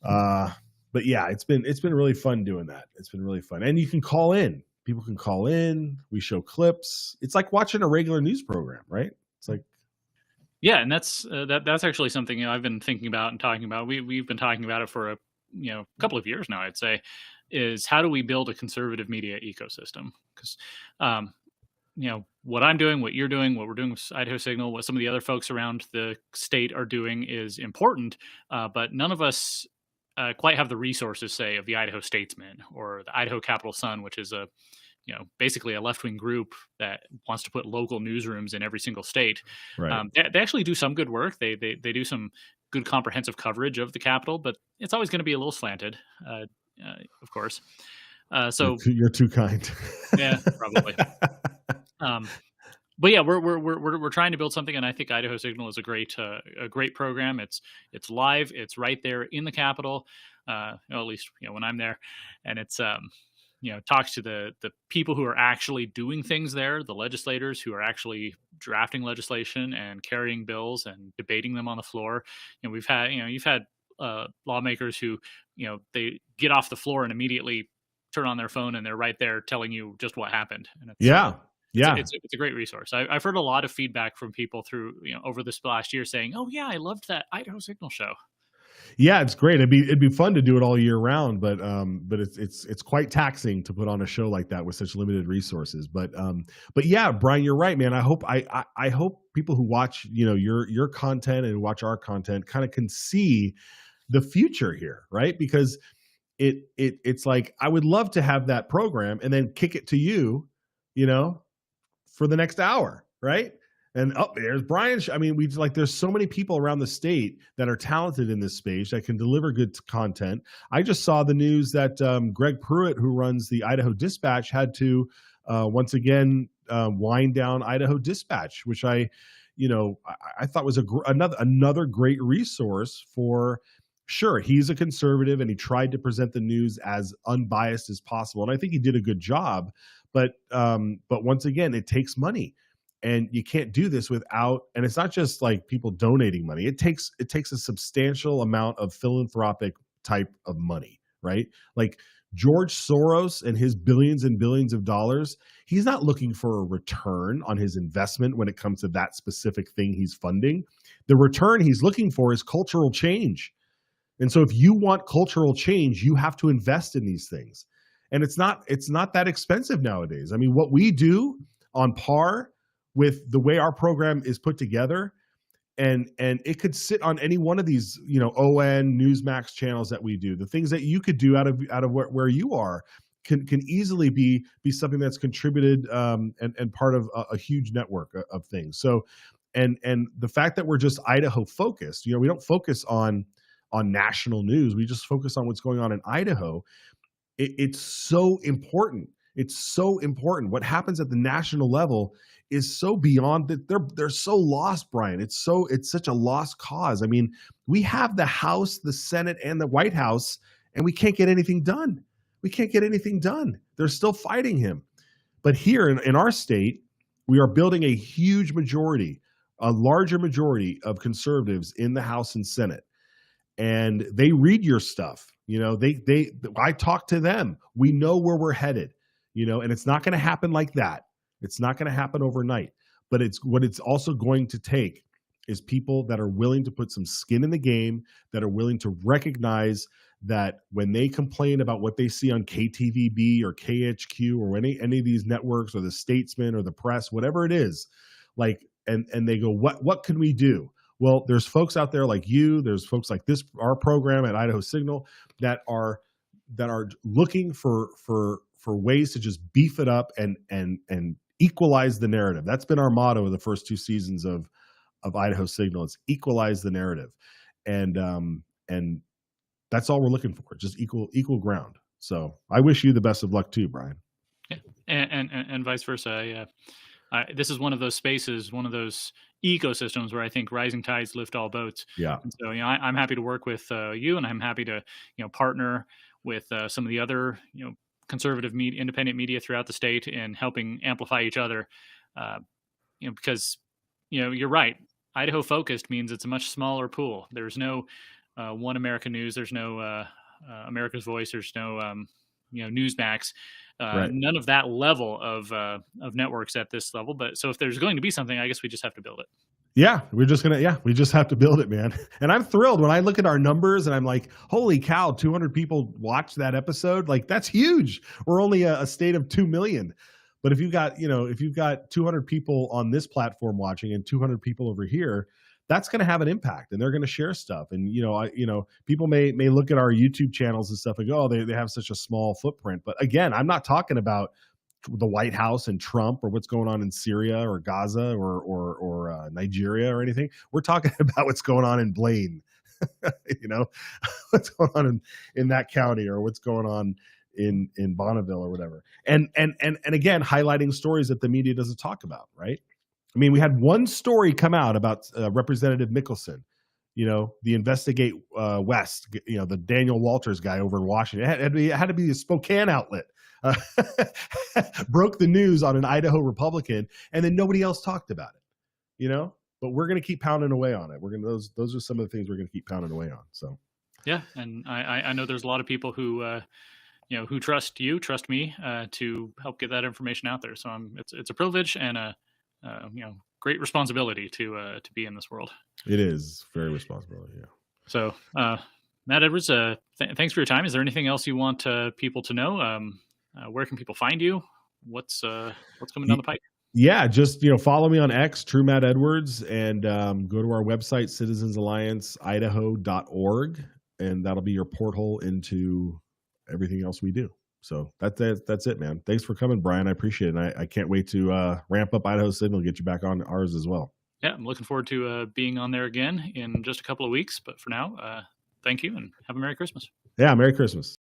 But yeah, it's been really fun doing that. It's been really fun, and you can call in. People can call in. We show clips. It's like watching a regular news program, right? It's like, yeah, and that's actually something I've been thinking about and talking about. We've been talking about it for a couple of years now, I'd say, is how do we build a conservative media ecosystem? Because what I'm doing, what you're doing, what we're doing with Idaho Signal, what some of the other folks around the state are doing is important, but none of us quite have the resources, say, of the Idaho Statesman or the Idaho Capital Sun, which is basically a left-wing group that wants to put local newsrooms in every single state. right. They actually do some good work. They do some good comprehensive coverage of the Capitol, but it's always going to be a little slanted, of course. So You're too kind. yeah, probably. But yeah, we're trying to build something, and I think Idaho Signal is a great program. It's live. It's right there in the Capitol, at least when I'm there, and it's talks to the people who are actually doing things there, the legislators who are actually drafting legislation and carrying bills and debating them on the floor. We've had you've had lawmakers who they get off the floor and immediately turn on their phone and they're right there telling you just what happened. And it's, it's a great resource. I've heard a lot of feedback from people through over this last year saying, "Oh yeah, I loved that Idaho Signal show." Yeah, it's great. It'd be fun to do it all year round, but it's quite taxing to put on a show like that with such limited resources. But yeah, Brian, you're right, man. I hope people who watch your content and watch our content kind of can see the future here, right? Because it's like I would love to have that program and then kick it to you, for the next hour, right? And there's Brian. I mean, there's so many people around the state that are talented in this space that can deliver good content. I just saw the news that Greg Pruitt, who runs the Idaho Dispatch, had to once again wind down Idaho Dispatch, which I thought was another great resource for. Sure, he's a conservative and he tried to present the news as unbiased as possible, and I think he did a good job. But once again, it takes money. And you can't do this without, and it's not just like people donating money. It takes a substantial amount of philanthropic type of money, right? Like George Soros and his billions and billions of dollars, he's not looking for a return on his investment when it comes to that specific thing he's funding. The return he's looking for is cultural change. And so if you want cultural change, you have to invest in these things. And it's not that expensive nowadays. I mean, what we do on par with the way our program is put together, and it could sit on any one of these, ON Newsmax channels that we do. The things that you could do out of where you are can easily be something that's contributed and part of a huge network of things. So, and the fact that we're just Idaho focused, we don't focus on national news. We just focus on what's going on in Idaho. It's so important. It's so important. What happens at the national level is so beyond that. They're so lost, Brian. It's such a lost cause. I mean, we have the House, the Senate, and the White House, and we can't get anything done. They're still fighting him. But here in our state, we are building a huge majority, a larger majority of conservatives in the House and Senate. And they read your stuff. I talk to them. We know where we're headed, and it's not going to happen like that. It's not going to happen overnight, but what it's also going to take is people that are willing to put some skin in the game, that are willing to recognize that when they complain about what they see on KTVB or KHQ or any of these networks or the Statesman or the Press, whatever it is, and they go, what can we do? Well, there's folks out there like you, there's folks like our program at Idaho Signal that are looking for ways to just beef it up and equalize the narrative. That's been our motto of the first 2 seasons of Idaho Signal. It's equalize the narrative. And that's all we're looking for, just equal ground. So I wish you the best of luck too, Brian. Yeah. And vice versa. This is one of those spaces, one of those ecosystems where I think rising tides lift all boats. Yeah. And so, I'm happy to work with you, and I'm happy to, partner with some of the other, conservative independent media throughout the state in helping amplify each other. Because, you're right. Idaho focused means it's a much smaller pool. There's no One American News. There's no America's Voice. There's no, Newsmax. Right. None of that level of networks at this level. But so if there's going to be something, I guess we just have to build it. Yeah, we just have to build it, man. And I'm thrilled when I look at our numbers and I'm like, holy cow, 200 people watched that episode. Like, that's huge. We're only a state of 2 million. But if you've got 200 people on this platform watching and 200 people over here, that's going to have an impact, and they're going to share stuff. And, people may look at our YouTube channels and stuff and go, oh, they have such a small footprint. But again, I'm not talking about the White House and Trump or what's going on in Syria or Gaza or Nigeria or anything. We're talking about what's going on in Blaine, what's going on in that county, or what's going on in Bonneville or whatever. And again, highlighting stories that the media doesn't talk about, right? I mean, we had one story come out about Representative Mickelson, the Investigate West, the Daniel Walters guy over in Washington. It had to be a Spokane outlet. Broke the news on an Idaho Republican, and then nobody else talked about it, but we're going to keep pounding away on it. Those are some of the things we're going to keep pounding away on. So, yeah. And I know there's a lot of people who, who trust me to help get that information out there. So it's a privilege and a great responsibility to be in this world. It is very responsibility. Yeah. So, Matt Edwards, thanks for your time. Is there anything else you want people to know? Where can people find you? What's coming down the pipe? Yeah, just follow me on X, True Matt Edwards, and go to our website, citizensallianceidaho.org, and that'll be your porthole into everything else we do. So that's it, man. Thanks for coming, Brian. I appreciate it. And I can't wait to ramp up Idaho Signal, get you back on ours as well. Yeah, I'm looking forward to being on there again in just a couple of weeks. But for now, thank you and have a Merry Christmas. Yeah, Merry Christmas.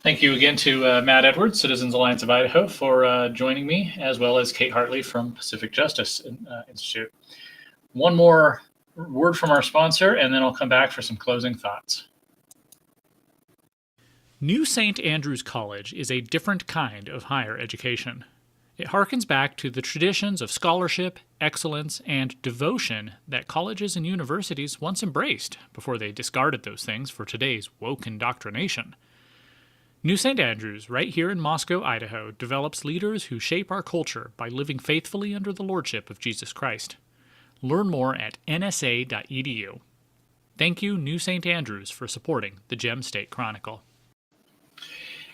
Thank you again to Matt Edwards, Citizens Alliance of Idaho, for joining me, as well as Kate Hartley from Pacific Justice Institute. One more word from our sponsor, and then I'll come back for some closing thoughts. New St. Andrews College is a different kind of higher education. It harkens back to the traditions of scholarship, excellence, and devotion that colleges and universities once embraced before they discarded those things for today's woke indoctrination. New St. Andrews, right here in Moscow, Idaho, develops leaders who shape our culture by living faithfully under the lordship of Jesus Christ. Learn more at nsa.edu. Thank you, New St. Andrews, for supporting the Gem State Chronicle.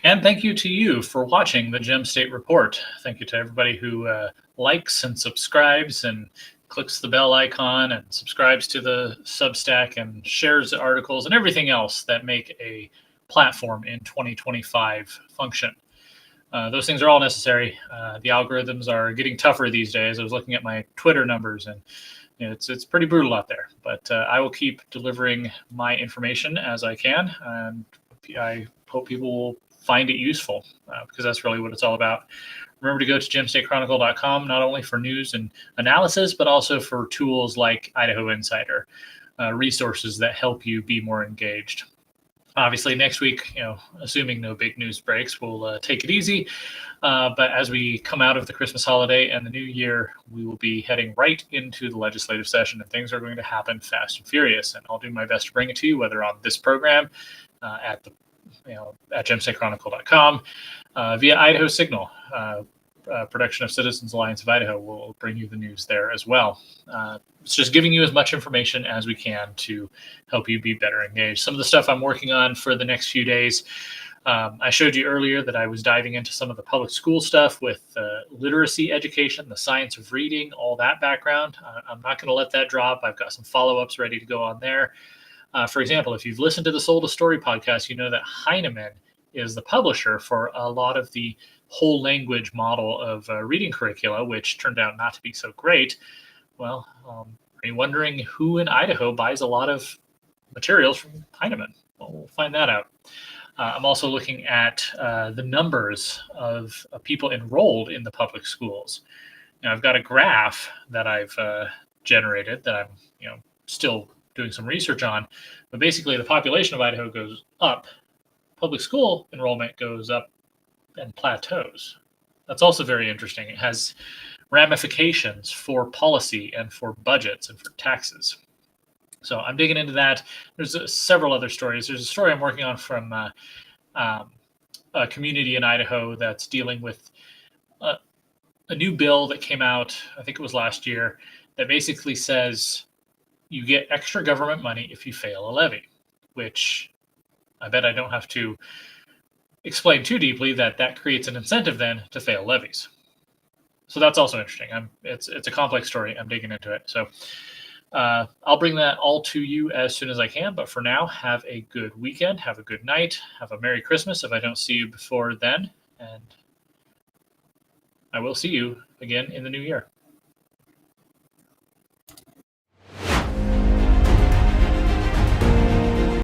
And thank you to you for watching the Gem State Report. Thank you to everybody who likes and subscribes and clicks the bell icon and subscribes to the Substack and shares the articles and everything else that make a platform in 2025 function. Those things are all necessary. The algorithms are getting tougher these days. I was looking at my Twitter numbers, and it's pretty brutal out there. But I will keep delivering my information as I can, and I hope people will find it useful because that's really what it's all about. Remember to go to gemstatechronicle.com, not only for news and analysis, but also for tools like Idaho Insider, resources that help you be more engaged. Obviously, next week, assuming no big news breaks, we'll take it easy. But as we come out of the Christmas holiday and the new year, we will be heading right into the legislative session, and things are going to happen fast and furious. And I'll do my best to bring it to you, whether on this program, at gemstatechronicle.com, via Idaho Signal. Production of Citizens Alliance of Idaho will bring you the news there as well. It's just giving you as much information as we can to help you be better engaged. Some of the stuff I'm working on for the next few days, I showed you earlier that I was diving into some of the public school stuff with literacy education, the science of reading, all that background. I'm not going to let that drop. I've got some follow-ups ready to go on there. For example, if you've listened to the Soul to Story podcast, you know that Heinemann is the publisher for a lot of the whole language model of reading curricula, which turned out not to be so great. Well, are you wondering who in Idaho buys a lot of materials from Heinemann? Well, we'll find that out. I'm also looking at the numbers of people enrolled in the public schools. Now, I've got a graph that I've generated that I'm still doing some research on, but basically the population of Idaho goes up, public school enrollment goes up and plateaus. That's also very interesting. It has ramifications for policy and for budgets and for taxes. So I'm digging into that. There's several other stories. There's a story I'm working on from a community in Idaho that's dealing with a new bill that came out, I think it was last year, that basically says you get extra government money if you fail a levy, which I bet I don't have to explain too deeply that creates an incentive then to fail levies. So that's also interesting. It's a complex story. I'm digging into it. So I'll bring that all to you as soon as I can. But for now, have a good weekend. Have a good night. Have a Merry Christmas if I don't see you before then. And I will see you again in the new year.